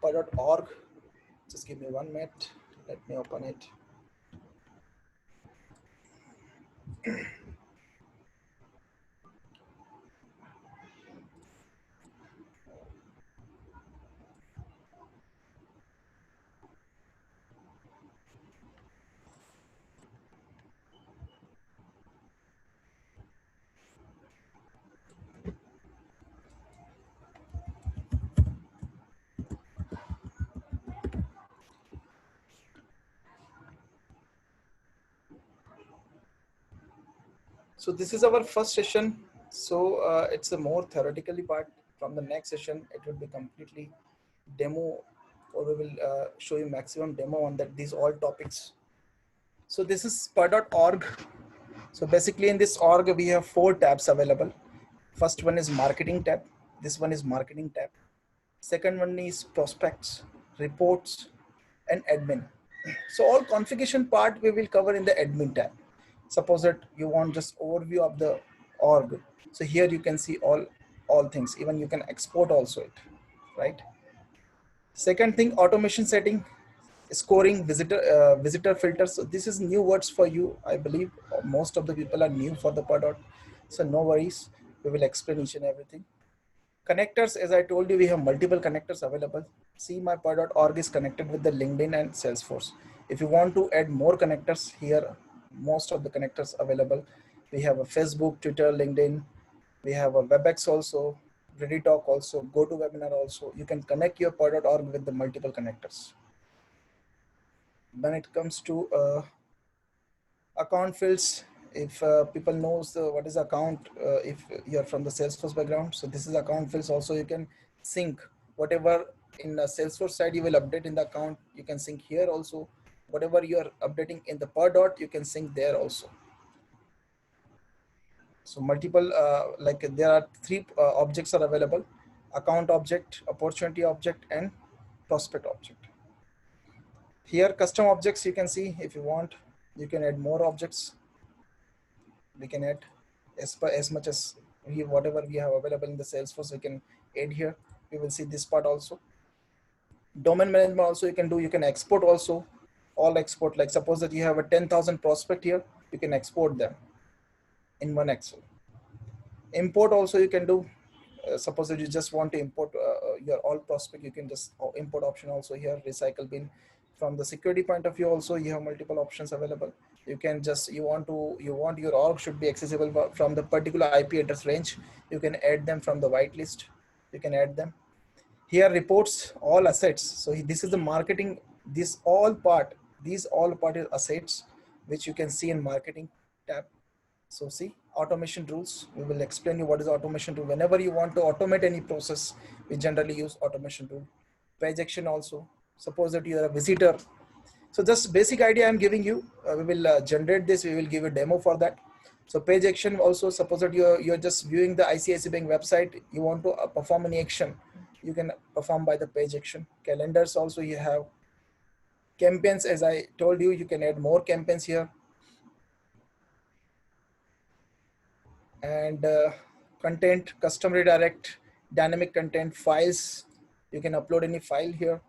Pardot.org. Just give me 1 minute. Let me open it. So this is our first session. So it's a more theoretically part. From the next session, it will be completely demo, or we will show you maximum demo on that these all topics. So this is Pardot.org. So basically in this org, we have 4 tabs available. First one is marketing tab. This one is marketing tab. Second one is prospects, reports, and admin. So all configuration part we will cover in the admin tab. Suppose that you want just overview of the org. So here you can see all things. Even you can export also it, right? Second thing, automation setting, scoring, visitor filters. So this is new words for you. I believe most of the people are new for the Pardot. So no worries. We will explain each and everything. Connectors, as I told you, we have multiple connectors available. See, my Pardot.org is connected with the LinkedIn and Salesforce. If you want to add more connectors here, most of the connectors available. We have a Facebook, Twitter, LinkedIn. We have a WebEx also, ReadyTalk also, GoToWebinar also. You can connect your Pardot.org with the multiple connectors. When it comes to account fields, if people knows what is account, if you're from the Salesforce background, so this is account fields. Also you can sync whatever in the Salesforce side you will update in the account, you can sync here also. Whatever you are updating in the per dot, you can sync there also. So multiple, like there are three objects are available: account object, opportunity object, and prospect object. Here custom objects, you can see if you want, you can add more objects. We can add as much as whatever we have available in the Salesforce, we can add here. We will see this part also. Domain management also you can do. You can export also, all export. Like suppose that you have a 10,000 prospect here, you can export them in one Excel. Import also you can do. Suppose that you just want to import your all prospect, you can just import option also here. Recycle bin. From the security point of view also, you have multiple options available. You can just, you want your org should be accessible from the particular IP address range, you can add them from the whitelist, you can add them here. Reports, all assets. So this is the marketing, these all part is assets, which you can see in marketing tab. So see, automation rules, we will explain you what is automation rule. Whenever you want to automate any process, we generally use automation rule. Page action also, suppose that you are a visitor. So just basic idea I'm giving you. We will generate this, we will give a demo for that. So page action also, suppose that you're just viewing the ICICI Bank website, you want to perform any action, you can perform by the page action. Calendars also you have. Campaigns, as I told you, you can add more campaigns here. And content, custom redirect, dynamic content, files, you can upload any file here.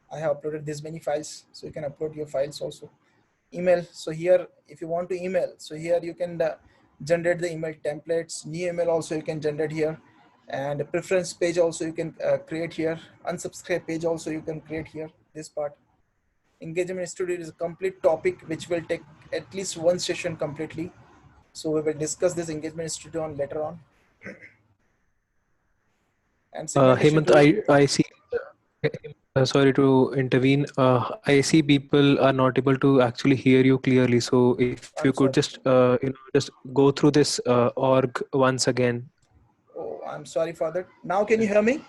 I have uploaded this many files, so you can upload your files also. Email, so here if you want to email, so here you can generate the email templates. New email also you can generate here, and a preference page also you can create here. Unsubscribe page also you can create here. This part. Engagement Studio is a complete topic which will take at least one session completely. So we will discuss this Engagement Studio on later on. And segmentation Hemant, tool. I see. Sorry to intervene. I see people are not able to actually hear you clearly. So if you I'm could sorry. just just go through this org once again. Oh, I'm sorry for that. Now can you hear me?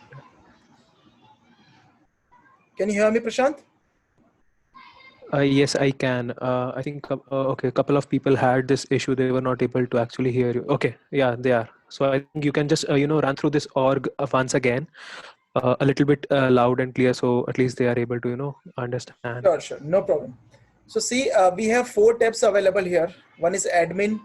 Can you hear me, Prashant? Yes, I can. I think okay, a couple of people had this issue. They were not able to actually hear you. Okay, yeah, they are. So I think you can just run through this org once again, a little bit loud and clear, so at least they are able to understand. Sure, sure, no problem. So see, we have 4 tabs available here. One is admin,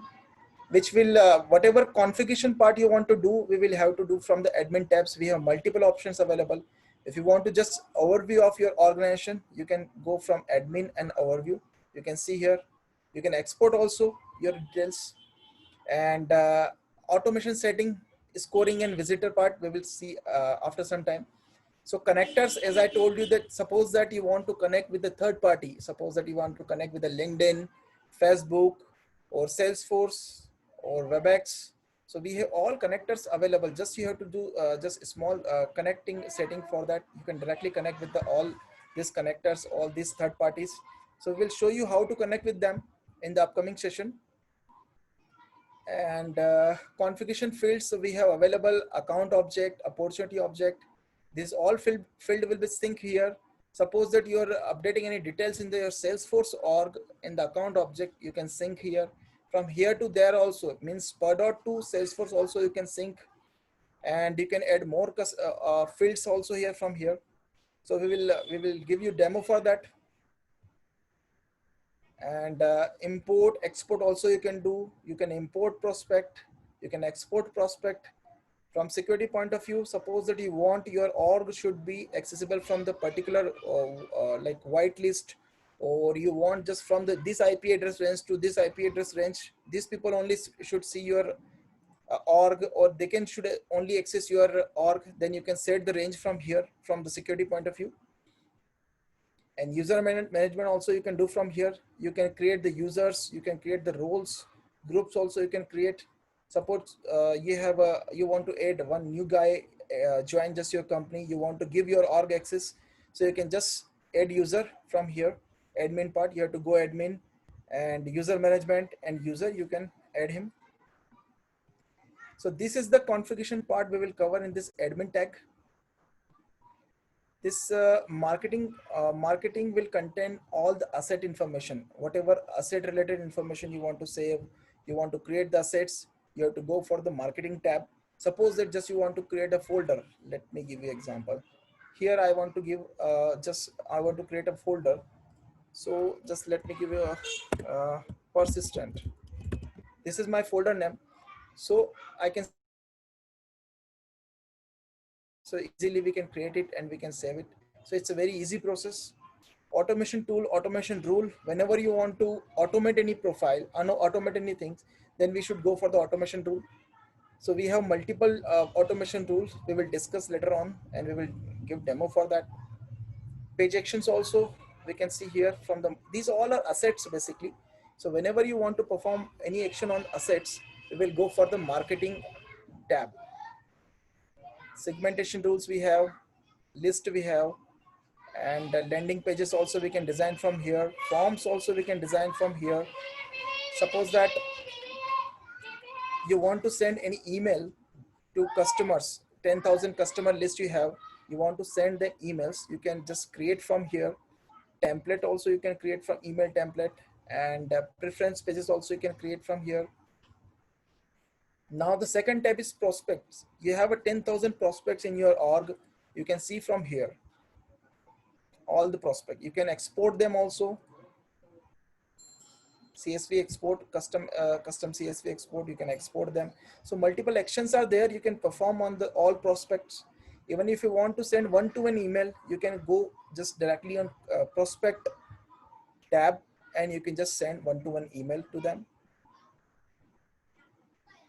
which will, whatever configuration part you want to do, we will have to do from the admin tabs. We have multiple options available. If you want to just overview of your organization, you can go from admin and overview. You can see here, you can export also your details. And automation setting, scoring and visitor part, we will see after some time. So connectors, as I told you, that suppose that you want to connect with the third party, suppose that you want to connect with the LinkedIn, Facebook, or Salesforce, or WebEx. So we have all connectors available. Just you have to do just a small connecting setting for that. You can directly connect with all these connectors, all these third parties. So we'll show you how to connect with them in the upcoming session. And configuration fields, so we have available account object, opportunity object. This all field will be synced here. Suppose that you're updating any details in your Salesforce org, in the account object, you can sync here. From here to there also, means per dot to Salesforce also you can sync. And you can add more fields also here from here. So we will give you demo for that. And import, export also you can do. You can import prospect, you can export prospect. From security point of view, suppose that you want your org should be accessible from the particular like whitelist, or you want just from this IP address range to this IP address range, these people only should see your org, or they should only access your org, then you can set the range from here, from the security point of view. And user management also you can do from here. You can create the users, you can create the roles, groups also you can create. Suppose you want to add one new guy join just your company, you want to give your org access, so you can just add user from here. Admin part, you have to go admin, and user management and user, you can add him. So this is the configuration part we will cover in this admin tag. This marketing will contain all the asset information, whatever asset related information you want to save, you want to create the assets, you have to go for the marketing tab. Suppose that just you want to create a folder. Let me give you example. Here I want to give I want to create a folder. So just let me give you a persistent. This is my folder name. So I can, so easily we can create it and we can save it. So it's a very easy process. Automation tool, automation rule. Whenever you want to automate any profile or no automate anything, then we should go for the automation rule. So we have multiple automation rules. We will discuss later on and we will give demo for that. Page actions also we can see here from the, these all are assets basically. So whenever you want to perform any action on assets, we will go for the marketing tab. Segmentation rules we have, list we have, and landing pages also we can design from here. Forms also we can design from here. Suppose that you want to send any email to customers, 10,000 customer list you have, you want to send the emails, you can just create from here. Template also you can create from email template, and preference pages also you can create from here. Now the second tab is prospects. You have a 10,000 prospects in your org. You can see from here all the prospect. You can export them also. CSV export, custom CSV export, you can export them. So multiple actions are there. You can perform on the all prospects. Even if you want to send one-to-one email, you can go just directly on prospect tab and you can just send one-to-one email to them.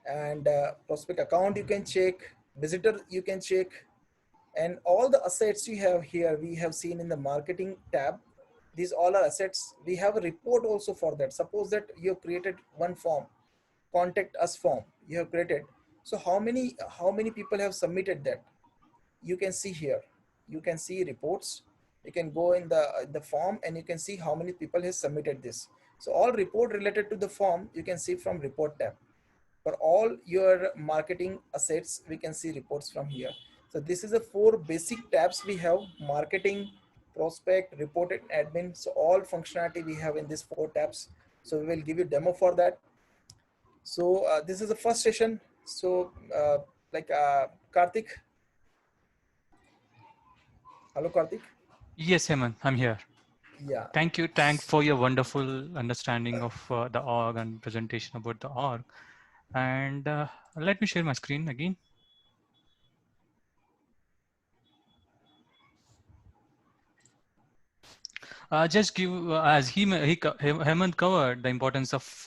And prospect account you can check, visitor you can check, and all the assets you have here we have seen in the marketing tab. These all are assets. We have a report also for that. Suppose that you have created one form, contact us form you have created. So how many people have submitted that? You can see here. You can see reports. You can go in the form and you can see how many people has submitted this. So all report related to the form you can see from report tab. For all your marketing assets, we can see reports from here. So this is the 4 basic tabs we have: marketing, prospect, report, and admin. So all functionality we have in these 4 tabs. So we will give you demo for that. So this is the first session. So Karthik. Hello, Karthik. Yes, Hemant, I'm here. Yeah. Thank you. Thanks for your wonderful understanding of the org and presentation about the org. And let me share my screen again. Just give, as Hemant covered the importance of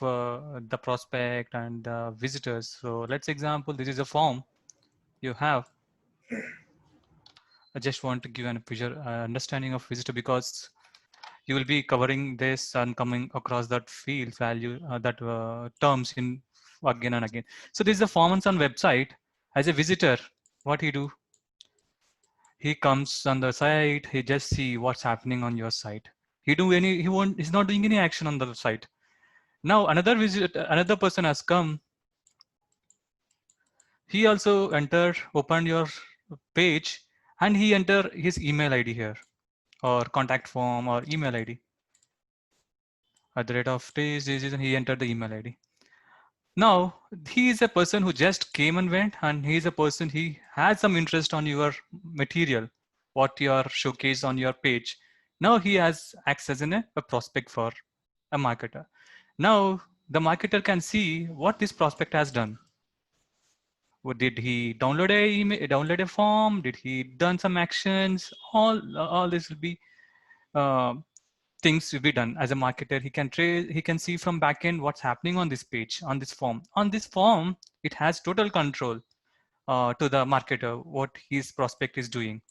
the prospect and visitors. So let's example, this is a form you have. I just want to give an understanding of visitor, because you will be covering this and coming across that field value, that terms in again and again. So this is the form on website. As a visitor, what he do? He comes on the site, he just see what's happening on your site. He's not doing any action on the site. Now another person has come. He also opened your page, and he enter his email ID here, or contact form, or email ID. At the rate of this, and he entered the email ID. Now he is a person who just came and went, and he is a person, he has some interest on your material, what you are showcased on your page. Now he has acts as a prospect for a marketer. Now the marketer can see what this prospect has done. Did he download download a form? Did he done some actions? All this will be uh, things will be done. As a marketer, he can see from backend what's happening on this page, on this form. On this form, it has total control to the marketer what his prospect is doing.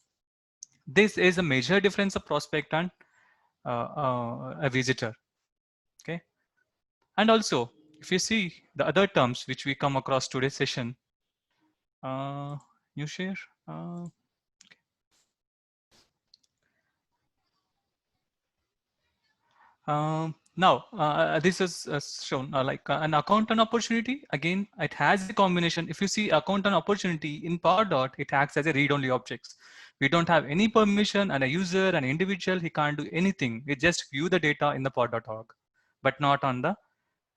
This is a major difference of prospect and a visitor. Okay, and also if you see the other terms which we come across today's session, you share. Now, this is shown like an account and opportunity. Again, it has a combination. If you see account and opportunity in Pardot, it acts as a read-only objects. We don't have any permission, and a user, an individual, he can't do anything. We just view the data in the pod.org, but not on the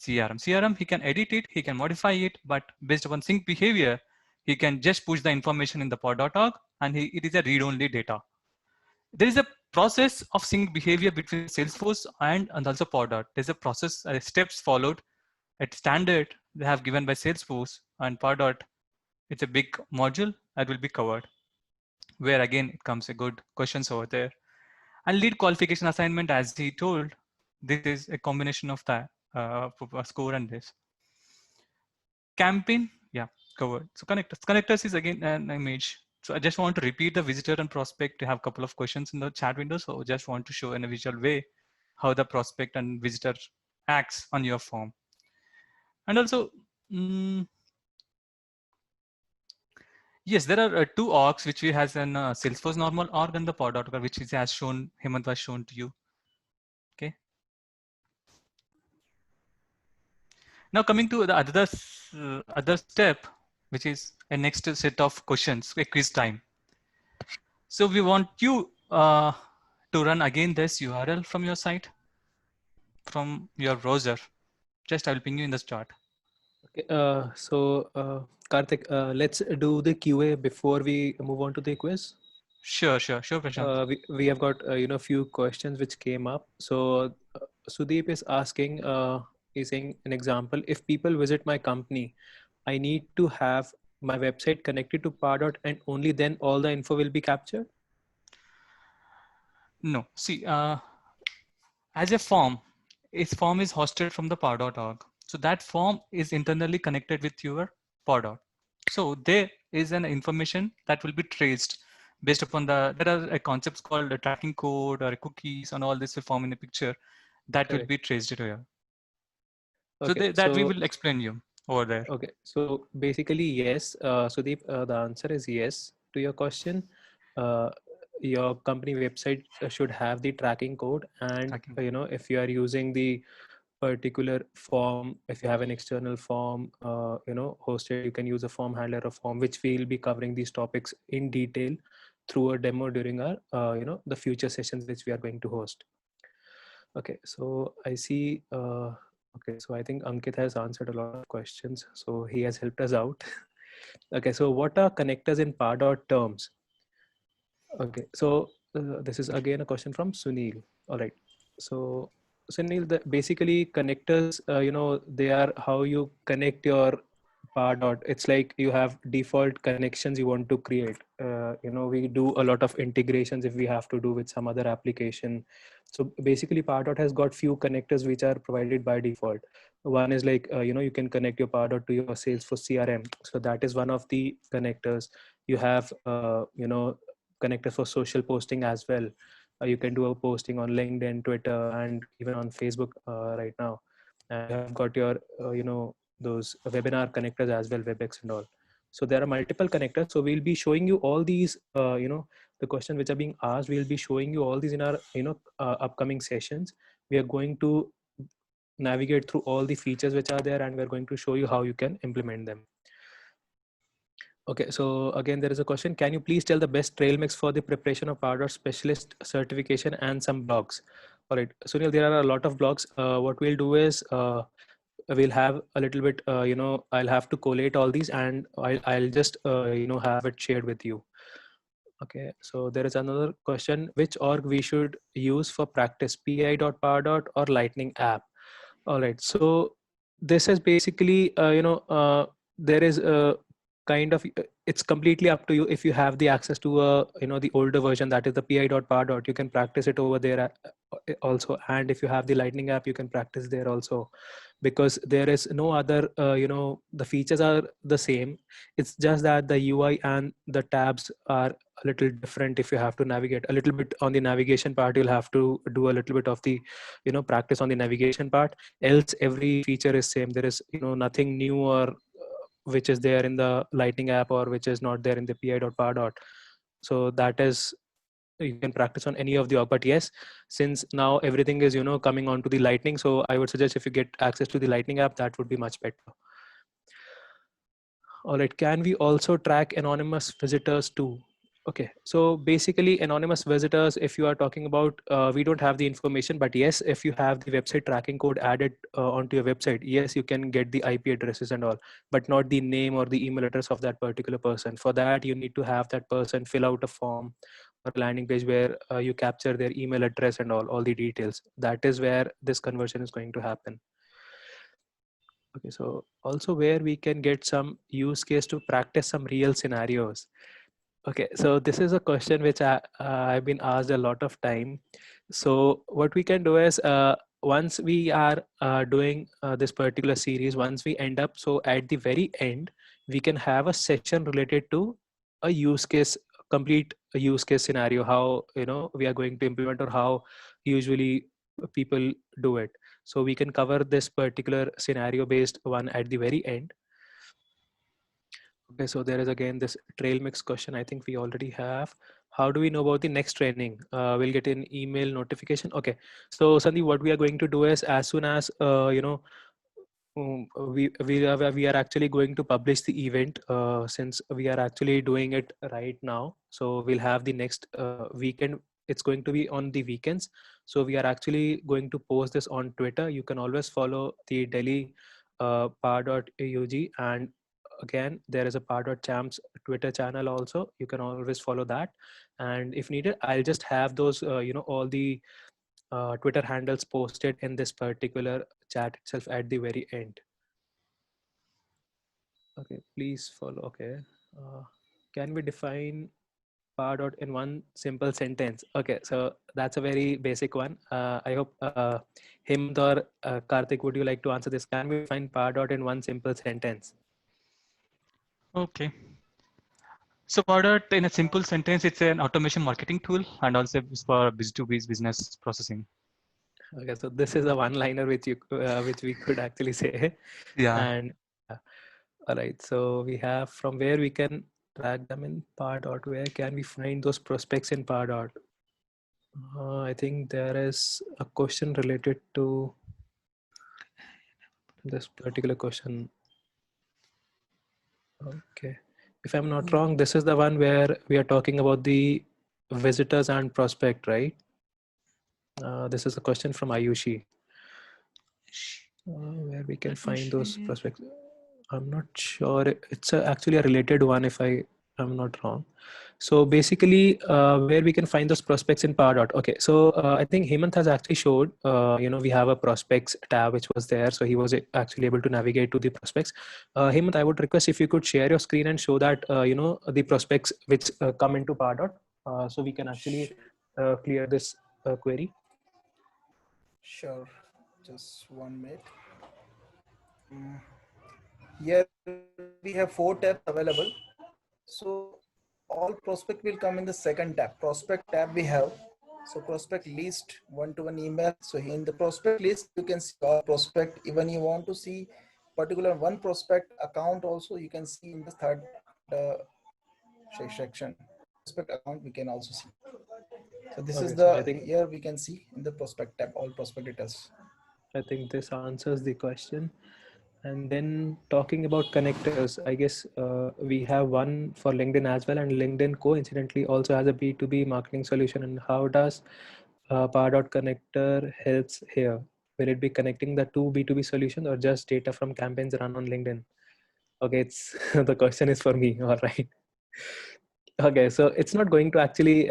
CRM. CRM, he can edit it, he can modify it, but based upon sync behavior, he can just push the information in the pod.org, and it is a read-only data. There is a process of sync behavior between Salesforce and also Pardot. There's a process, steps followed at standard they have given by Salesforce and Pardot. It's a big module that will be covered, where again it comes a good questions over there. And lead qualification assignment, as he told, this is a combination of that score and this. Campaign, yeah, covered. So connectors is again an image. So I just want to repeat the visitor and prospect to have a couple of questions in the chat window. So just want to show in a visual way how the prospect and visitor acts on your form. And also, yes, there are two orgs which we has in Salesforce normal org and the pod.org, which is as shown, Hemant was shown to you. Okay. Now coming to the other step, which is a next set of questions, a quiz time. So we want you to run again this URL from your site, from your browser. Just I'll ping you in the start. Okay, Karthik, let's do the QA before we move on to the quiz. Sure, Prashant. We have got few questions which came up. So Sudeep is asking, he's saying an example: if people visit my company, I need to have my website connected to Pardot, and only then all the info will be captured. No, see, as a form, its form is hosted from the pod.org. So that form is internally connected with your pod. So there is an information that will be traced based upon there are concepts called the tracking code or cookies and all this will form in the picture that will be traced here. Okay, so that we will explain you over there. Okay, so basically, yes, Sudeep, the answer is yes to your question. Your company website should have the tracking code, and if you are using the particular form, if you have an external form hosted, you can use a form handler or form, which we'll be covering these topics in detail through a demo during our the future sessions which we are going to host. Okay, so I see okay, so I think Ankit has answered a lot of questions, so he has helped us out. Okay, so what are connectors in Pardot terms? Okay, so this is again a question from Sunil. All right, so Sunil, basically connectors, they are how you connect your Pardot. It's like you have default connections you want to create. We do a lot of integrations if we have to do with some other application. So basically Pardot has got few connectors which are provided by default. One is like, you can connect your Pardot to your Salesforce CRM. So that is one of the connectors. You have, connectors for social posting as well. You can do a posting on LinkedIn, Twitter, and even on Facebook right now. And you have got your, those webinar connectors as well, WebEx and all. So there are multiple connectors. So we'll be showing you all these, the questions which are being asked. We'll be showing you all these in our, upcoming sessions. We are going to navigate through all the features which are there, and we're going to show you how you can implement them. Okay, so again, there is a question. Can you please tell the best trail mix for the preparation of Pardot specialist certification and some blogs? All right, Sunil, there are a lot of blogs. What we'll do is we'll have a little bit, I'll have to collate all these, and I'll just, have it shared with you. Okay, so there is another question. Which org we should use for practice, pi.pardot or Lightning app? All right, so this is basically, there is a kind of, it's completely up to you. If you have the access to the older version, that is the pi.pardot, you can practice it over there also. And if you have the Lightning app, you can practice there also, because there is no other, the features are the same. It's just that the UI and the tabs are a little different. If you have to navigate a little bit on the navigation part, you'll have to do a little bit of the, practice on the navigation part. Else every feature is same. There is, nothing new or which is there in the Lightning app or which is not there in the pi.pardot. So that is you can practice on any of the org. But yes, since now everything is coming onto the Lightning, so I would suggest if you get access to the Lightning app, that would be much better. All right, can we also track anonymous visitors too? Okay, so basically anonymous visitors, if you are talking about, we don't have the information, but yes, if you have the website tracking code added onto your website, yes, you can get the IP addresses and all, but not the name or the email address of that particular person. For that, you need to have that person fill out a form or a landing page where you capture their email address and all the details. That is where this conversion is going to happen. Okay, so also where we can get some use case to practice some real scenarios. Okay, so this is a question which I've been asked a lot of time. So what we can do is once we are doing this particular series, once we end up, so at the very end, we can have a session related to a use case, complete a use case scenario, how we are going to implement or how usually people do it. So we can cover this particular scenario based one at the very end. Okay, so there is again this trail mix question. I think we already have. How do we know about the next training? We'll get an email notification. Okay, so Sandeep, what we are going to do is as soon as we are actually going to publish the event since we are actually doing it right now. So we'll have the next weekend. It's going to be on the weekends. So we are actually going to post this on Twitter. You can always follow the Delhi par.aug, and again there is a par.champs Twitter channel also. You can always follow that, and if needed, I'll just have those all the Twitter handles posted in this particular chat itself at the very end. Okay, please follow. Okay, can we define par dot in one simple sentence? Okay, so that's a very basic one. I hope Hemant or Karthik, would you like to answer this? Can we define par dot in one simple sentence? Okay. So Pardot, in a simple sentence, it's an automation marketing tool and also for B2B business processing. Okay, so this is a one-liner which we could actually say. Yeah. And all right, so we have from where we can track them in Pardot. Where can we find those prospects in Pardot? I think there is a question related to this particular question. Okay, if I'm not wrong, this is the one where we are talking about the visitors and prospect, right? This is a question from Ayushi. Where we can find those prospects. I'm not sure. It's actually a related one if I'm not wrong. So basically where we can find those prospects in Pardot. Okay, so I think Hemant has actually showed, we have a prospects tab which was there. So he was actually able to navigate to the prospects. Hemant, I would request if you could share your screen and show that, the prospects which come into Pardot. So we can actually clear this query. Sure, just 1 minute. Here we have 4 tabs available. So all prospect will come in the second tab. Prospect tab we have. So prospect list, one-to-one email. So in the prospect list, you can see all prospect. Even you want to see particular one prospect account also, you can see in the third section. Prospect account we can also see. So this is So I the, think here we can see in the prospect tab, all prospect details. I think this answers the question. And then talking about connectors, I guess we have one for LinkedIn as well, and LinkedIn coincidentally also has a B2B marketing solution. And how does Pardot connector helps here? Will it be connecting the two B2B solutions or just data from campaigns run on LinkedIn? Okay, it's the question is for me. All right. Okay, so it's not going to actually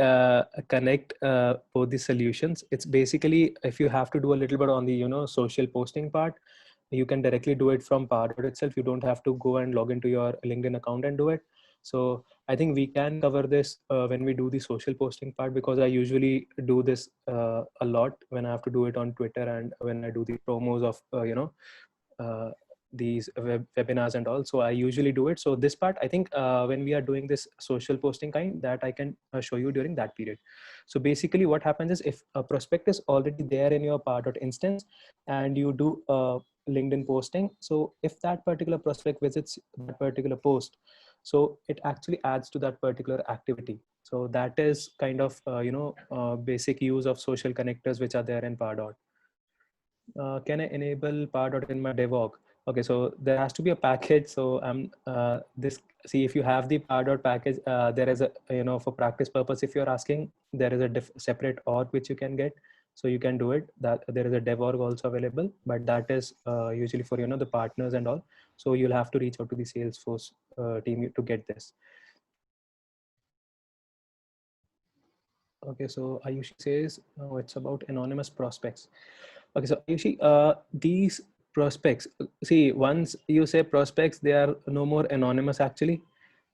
connect both the solutions. It's basically, if you have to do a little bit on the social posting part, you can directly do it from Pardot itself. You don't have to go and log into your LinkedIn account and do it. So I think we can cover this when we do the social posting part, because I usually do this a lot when I have to do it on Twitter and when I do the promos of these webinars and all. So I usually do it. So this part, I think when we are doing this social posting kind, that I can show you during that period. So basically what happens is, if a prospect is already there in your Pardot instance and you do LinkedIn posting, so if that particular prospect visits that particular post, So it actually adds to that particular activity. So that is kind of basic use of social connectors which are there in Pardot. Can I enable Pardot in my devog? Okay, so there has to be a package. So this, see, if you have the Pardot package, there is a, for practice purpose, if you're asking, there is a separate org which you can get. So you can do it. That there is a dev org also available, but that is usually for the partners and all. So you'll have to reach out to the Salesforce team to get this. Okay, so Ayushi says, oh, it's about anonymous prospects. Okay, so Ayushi, these prospects, see, once you say prospects, they are no more anonymous actually.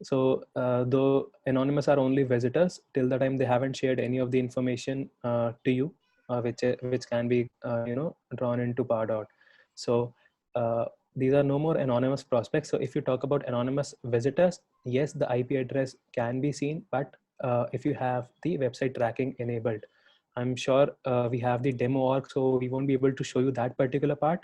So though anonymous are only visitors till the time they haven't shared any of the information to you, which can be drawn into Pardot. So these are no more anonymous prospects. So if you talk about anonymous visitors, yes, the IP address can be seen, but if you have the website tracking enabled, I'm sure we have the demo org, so we won't be able to show you that particular part,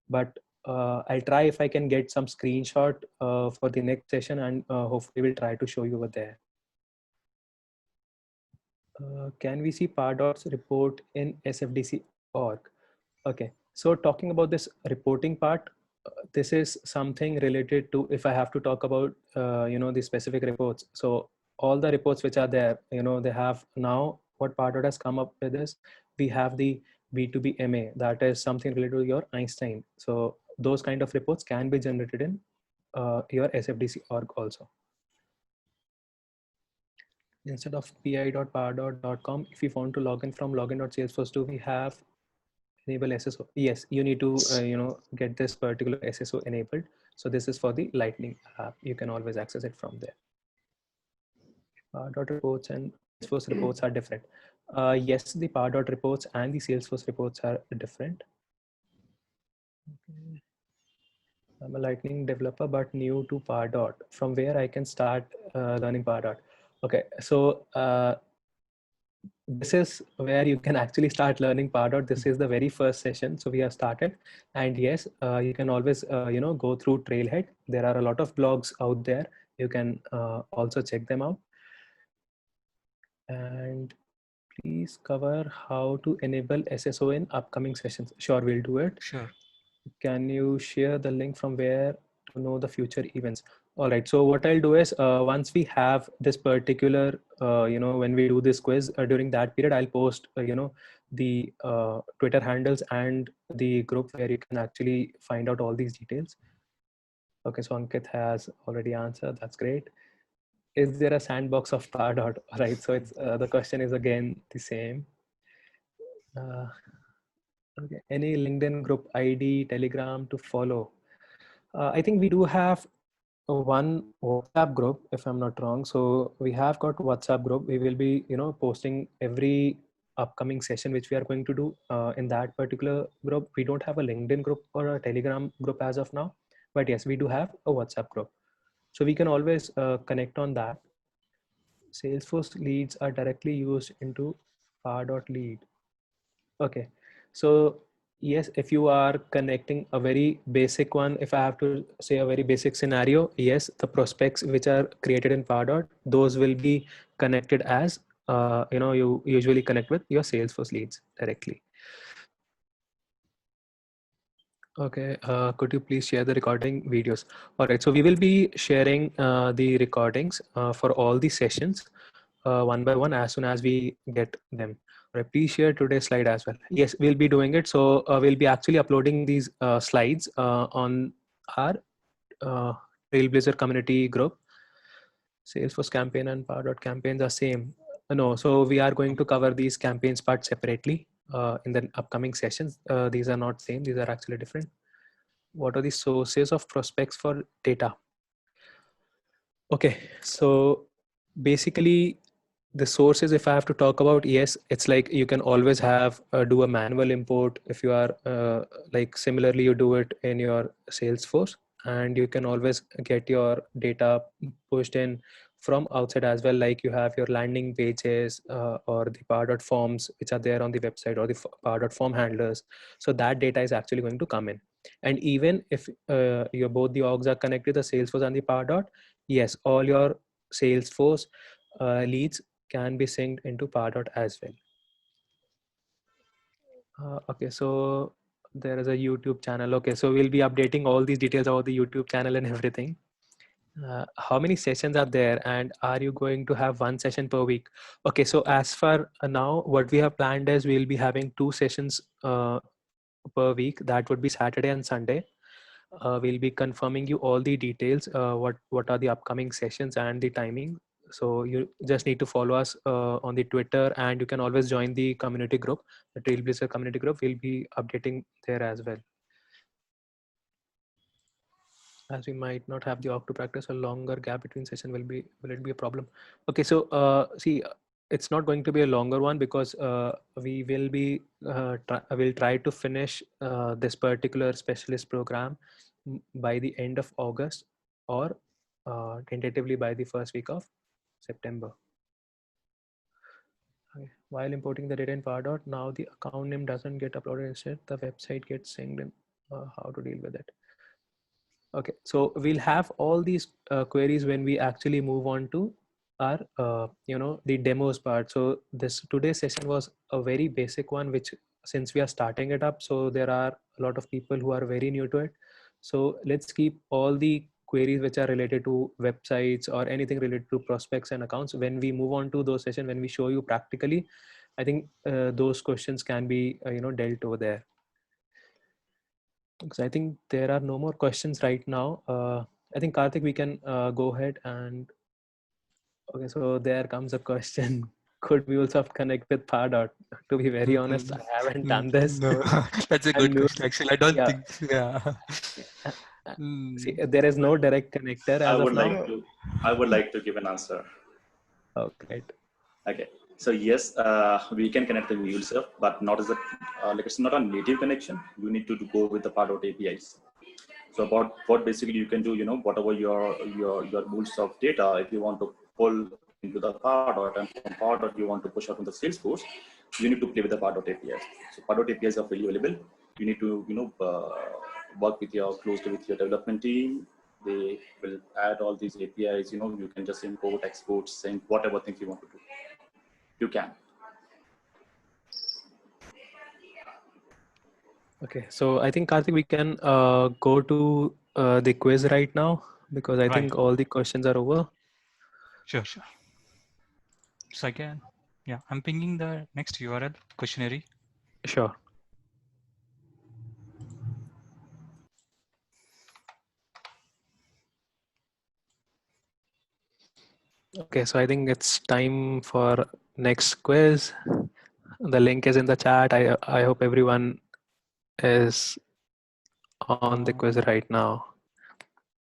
but I'll try if I can get some screenshot for the next session, and hopefully we'll try to show you over there. Can we see Pardot's report in SFDC org? Okay, so talking about this reporting part, this is something related to, if I have to talk about, the specific reports. So all the reports which are there, they have now, what Pardot has come up with is, we have the B2B MA, that is something related to your Einstein. So those kind of reports can be generated in your SFDC org also. Instead of pi.pardot.com, if you want to log in from login.salesforce, do we have enable SSO? Yes, you need to get this particular SSO enabled. So this is for the Lightning app. You can always access it from there. Pardot reports and Salesforce reports are different. Yes, the Pardot reports and the Salesforce reports are different. Okay. I'm a Lightning developer, but new to Pardot. From where I can start learning Pardot? Okay, so this is where you can actually start learning Pardot. This is the very first session, so we have started. And yes, you can always go through Trailhead. There are a lot of blogs out there. You can also check them out. And please cover how to enable SSO in upcoming sessions. Sure, we'll do it. Sure. Can you share the link from where to know the future events? All right, so what I'll do is once we have this particular when we do this quiz during that period, I'll post the Twitter handles and the group where you can actually find out all these details. Okay, so Ankit has already answered. That's great. Is there a sandbox of Pardot? All right, so it's the question is again the same. Okay, any LinkedIn group ID, Telegram to follow? I think we do have one WhatsApp group, if I'm not wrong. So we have got WhatsApp group. We will be, posting every upcoming session which we are going to do in that particular group. We don't have a LinkedIn group or a Telegram group as of now, but yes, we do have a WhatsApp group. So we can always connect on that. Salesforce leads are directly used into Pardot lead. Okay, so yes, if you are connecting a very basic one, if I have to say a very basic scenario, yes, the prospects which are created in Pardot, those will be connected as you usually connect with your Salesforce leads directly. Okay, could you please share the recording videos? All right, so we will be sharing the recordings for all the sessions one by one as soon as we get them. All right, please share today's slide as well. Yes, we'll be doing it. So we'll be actually uploading these slides on our Trailblazer community group. Salesforce campaign and Pardot campaigns are same. No, so we are going to cover these campaigns part separately in the upcoming sessions. These are not same, these are actually different. What are the sources of prospects for data? Okay, so basically the sources, if I have to talk about, yes, it's like you can always have do a manual import if you are like similarly you do it in your Salesforce, and you can always get your data pushed in from outside as well, like you have your landing pages or the Pardot forms which are there on the website, or the Pardot form handlers. So that data is actually going to come in. And even if both the orgs are connected, the Salesforce and the Pardot, Yes, all your Salesforce leads can be synced into Pardot as well. Okay, so there is a YouTube channel. Okay, so we'll be updating all these details about the YouTube channel and everything. How many sessions are there, and are you going to have one session per week? Okay, so as for now, what we have planned is we'll be having 2 sessions per week. That would be Saturday and Sunday. We'll be confirming you all the details, what are the upcoming sessions and the timing. So you just need to follow us on the Twitter, and you can always join the community group, the Trailblazer community group. We'll be updating there as well. As we might not have the to practice, a longer gap between session will it be a problem? Okay, so see, it's not going to be a longer one because we will be will try to finish this particular specialist program by the end of August, or tentatively by the first week of September. Okay. While importing the data in Pardot, now the account name doesn't get uploaded. Instead, the website gets synced in. How to deal with it? Okay, so we'll have all these queries when we actually move on to our, the demos part. So this today's session was a very basic one, which since we are starting it up, so there are a lot of people who are very new to it. So let's keep all the queries which are related to websites or anything related to prospects and accounts. When we move on to those sessions, when we show you practically, I think those questions can be, dealt over there. Because I think there are no more questions right now. I think Karthik, we can go ahead and, okay, so there comes a question. Could MuleSoft connect with Pardot? To be very honest, I haven't done this. No, that's a good question. Actually, I don't yeah. think. Yeah. See, there is no direct connector as of now. I would like to give an answer. Okay. Okay. So yes, we can connect the MuleSoft, but not as a like it's not a native connection. You need to go with the Pardot APIs. So about what basically you can do, whatever your MuleSoft data, if you want to pull into the Pardot, and from Pardot you want to push out in the Salesforce, you need to play with the Pardot APIs. So Pardot APIs are freely available. You need to work with closely with your development team. They will add all these APIs. You can just import, export, sync, whatever things you want to do. You can. Okay, so I think Karthik, we can go to the quiz right now, because I think all the questions are over. Sure. So again, yeah, I'm pinging the next URL questionnaire. Sure. Okay, so I think it's time for next quiz. The link is in the chat. I hope everyone is on the quiz right now.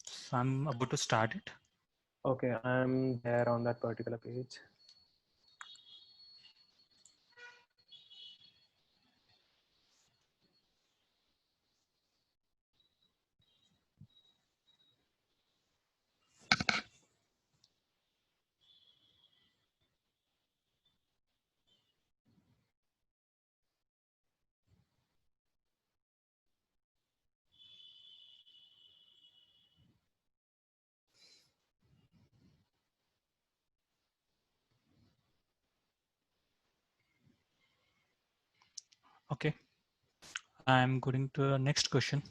So I'm about to start it. Okay, I'm there on that particular page. Okay. I'm going to the next question.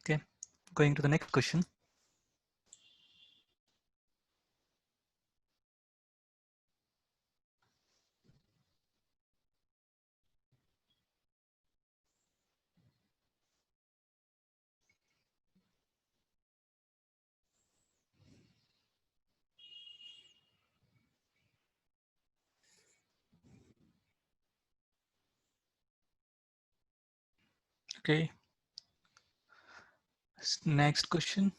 Okay, going to the next question. Okay. Next question.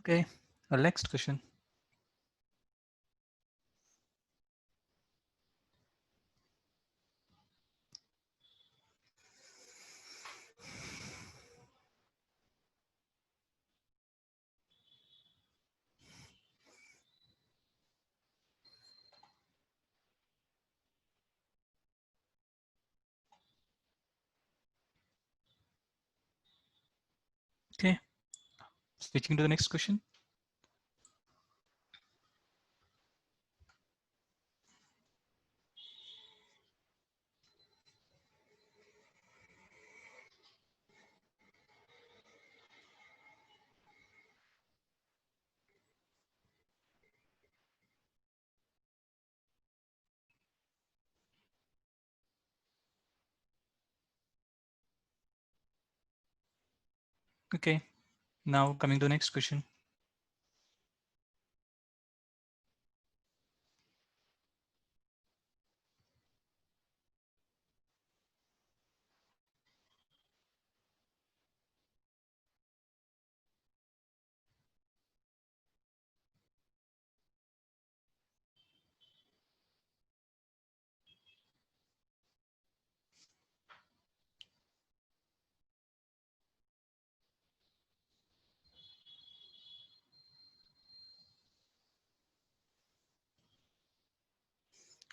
Okay, next question. Okay, switching to the next question. Okay, now coming to the next question.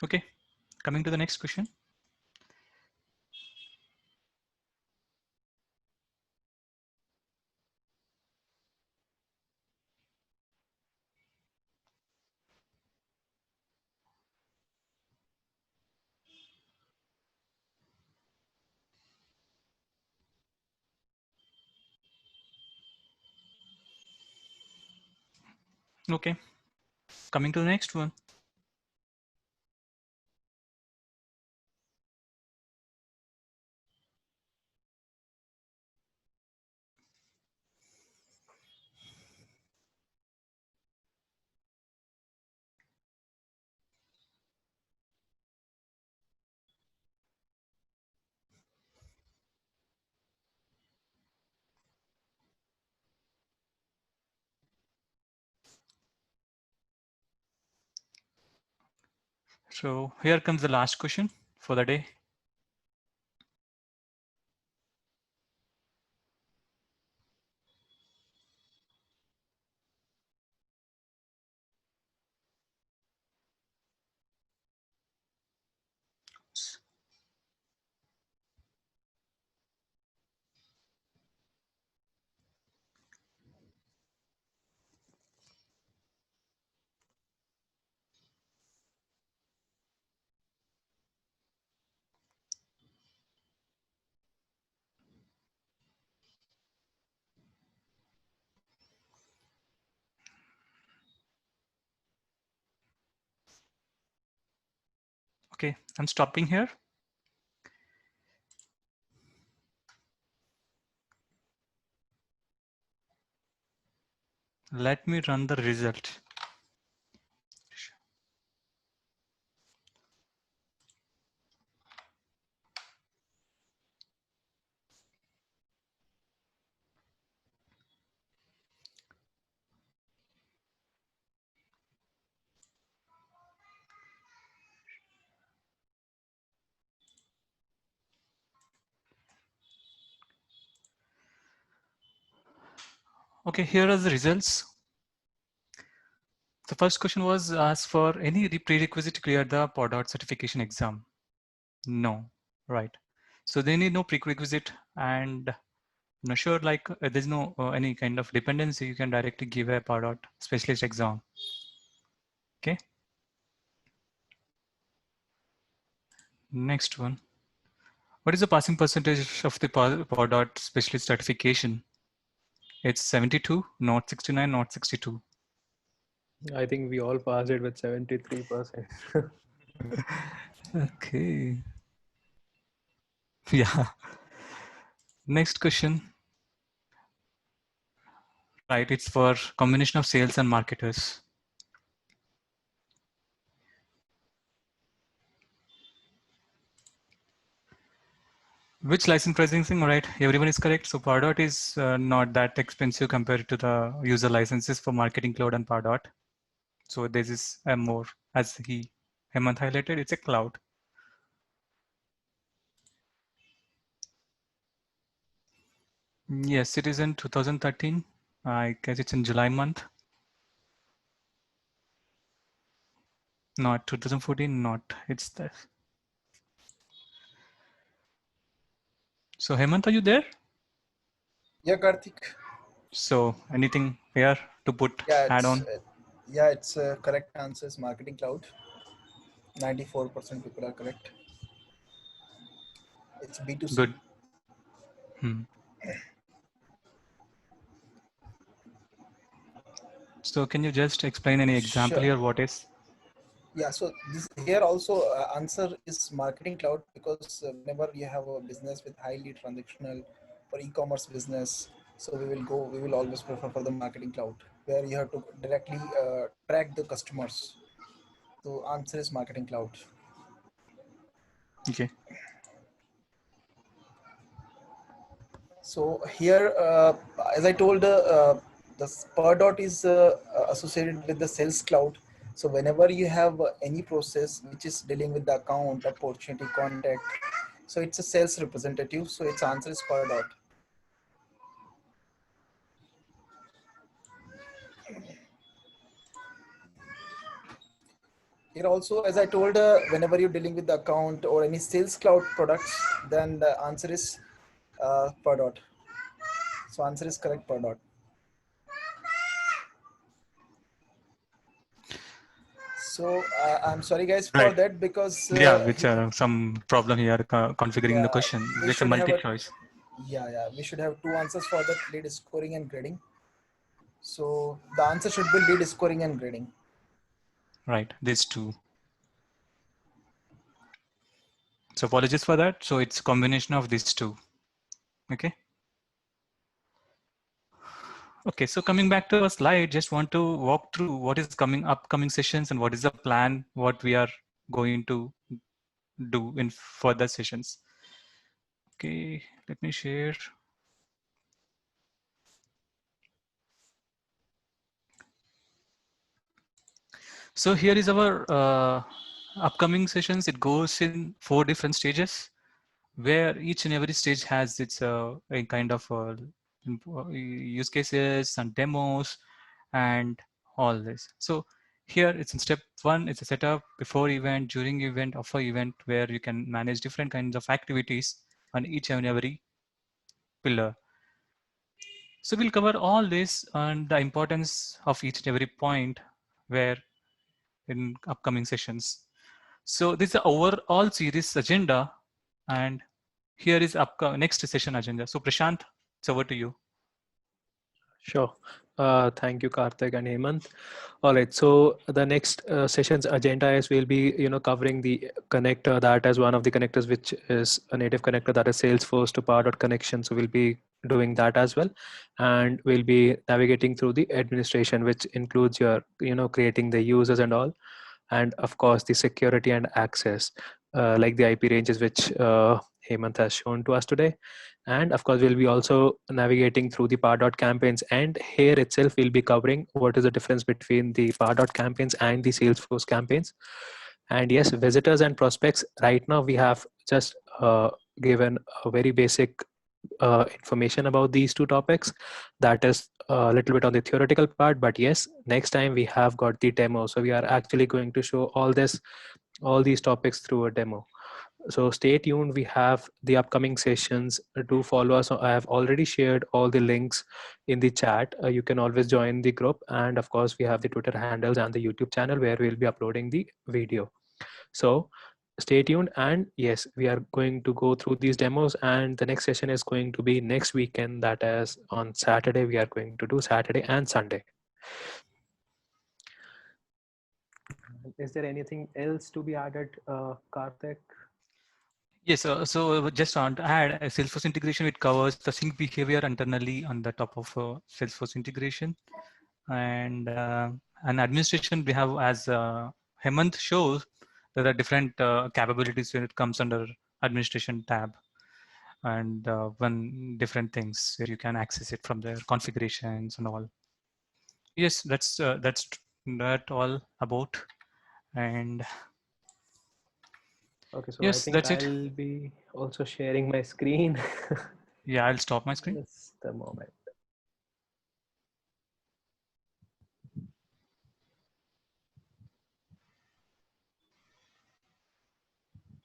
Okay, coming to the next question. Okay, coming to the next one. So here comes the last question for the day. Okay, I'm stopping here. Let me run the result. Okay, here are the results. The first question was asked for any prerequisite to clear the PODOT certification exam. No, right. So they need no prerequisite, and I'm not sure like there's no any kind of dependency. You can directly give a PODOT specialist exam. Okay. Next one. What is the passing percentage of the PODOT specialist certification? It's 72, not 69, not 62. I think we all passed it with 73%. Okay. Yeah. Next question. Right, it's for combination of sales and marketers. Which license pricing thing? All right, everyone is correct. So Pardot is not that expensive compared to the user licenses for Marketing Cloud and Pardot. So this is a more, as Hemant highlighted, it's a cloud. Yes, it is in 2013. I guess it's in July month. Not 2014, not. It's the. So Hemant, are you there? Yeah, Karthik. So anything here to put Yeah, add on? it's correct answers. Marketing Cloud. 94% people are correct. It's B2C. Good. Hmm. So can you just explain any example Sure. here? What is? Yeah, so this here also answer is Marketing Cloud, because whenever you have a business with highly transactional or e-commerce business, so we will always prefer for the Marketing Cloud, where you have to directly track the customers. So answer is Marketing Cloud. Okay. So here, as I told, the Pardot is associated with the Sales Cloud. So whenever you have any process which is dealing with the account, opportunity, contact, so it's a sales representative. So its answer is Pardot. Here also, as I told, whenever you're dealing with the account or any Sales Cloud products, then the answer is Pardot. So answer is correct, Pardot. So I'm sorry guys for Right. that, because Yeah, which some problem here configuring the yeah, question. we It's a should have a multi-choice. we should have two answers for that: lead scoring and grading. So the answer should be lead scoring and grading. Right, these two. So apologies for that. So it's a combination of these two. Okay. Okay, so coming back to a slide, just want to walk through what is coming upcoming sessions and what is the plan, what we are going to do in further sessions. Okay, let me share. So here is our upcoming sessions. It goes in 4 different stages, where each and every stage has its a kind of use cases and demos and all this. So here it's in step 1, it's a setup before event, during event, after event, where you can manage different kinds of activities on each and every pillar. So we'll cover all this and the importance of each and every point where in upcoming sessions. So this is the overall series agenda, and here is next session agenda. So Prashant, it's over to you. Sure. Thank you, Karthik and Hemant. All right. So the next session's agenda is we'll be, covering the connector that as one of the connectors, which is a native connector that is Salesforce to Pardot connection. So we'll be doing that as well, and we'll be navigating through the administration, which includes your, creating the users and all, and of course the security and access, like the IP ranges, which Hemant has shown to us today. And of course, we'll be also navigating through the Pardot campaigns. And here itself, we'll be covering what is the difference between the Pardot campaigns and the Salesforce campaigns. And yes, visitors and prospects, right now we have just given a very basic information about these two topics. That is a little bit on the theoretical part, but yes, next time we have got the demo. So we are actually going to show all these topics through a demo. So stay tuned. We have the upcoming sessions. Do follow us. I have already shared all the links in the chat. You can always join the group. And of course, we have the Twitter handles and the YouTube channel where we'll be uploading the video. So stay tuned. And yes, we are going to go through these demos. And the next session is going to be next weekend. That is on Saturday. We are going to do Saturday and Sunday. Is there anything else to be added, Karthik? Yes, so just want to add a Salesforce integration. It covers the sync behavior internally on the top of Salesforce integration, and an administration we have, as Hemant shows, there are different capabilities when it comes under administration tab. and one different things where you can access it from their configurations and all. Yes, that's that all about. And Okay, so I yes, think that's it. I'll be also sharing my screen. Yeah, I'll stop my screen. Just a moment.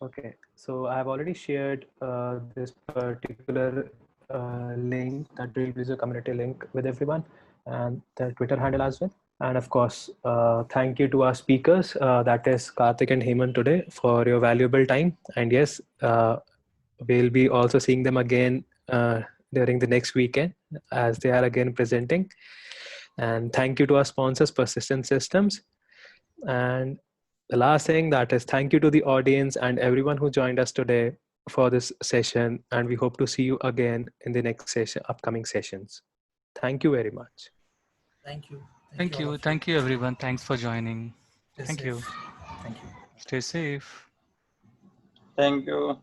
Okay, so I've already shared this particular link, that Drill User community link, with everyone, and the Twitter handle as well. And of course, thank you to our speakers, that is Karthik and Hemant today, for your valuable time. And yes, we'll be also seeing them again during the next weekend as they are again presenting. And thank you to our sponsors, Persistent Systems. And the last thing, that is thank you to the audience and everyone who joined us today for this session. And we hope to see you again in the next session, upcoming sessions. Thank you very much. Thank you. Thank all you. of Thank you, everyone. Thanks for joining. Stay Thank you. safe. Thank you. Stay safe. Thank you.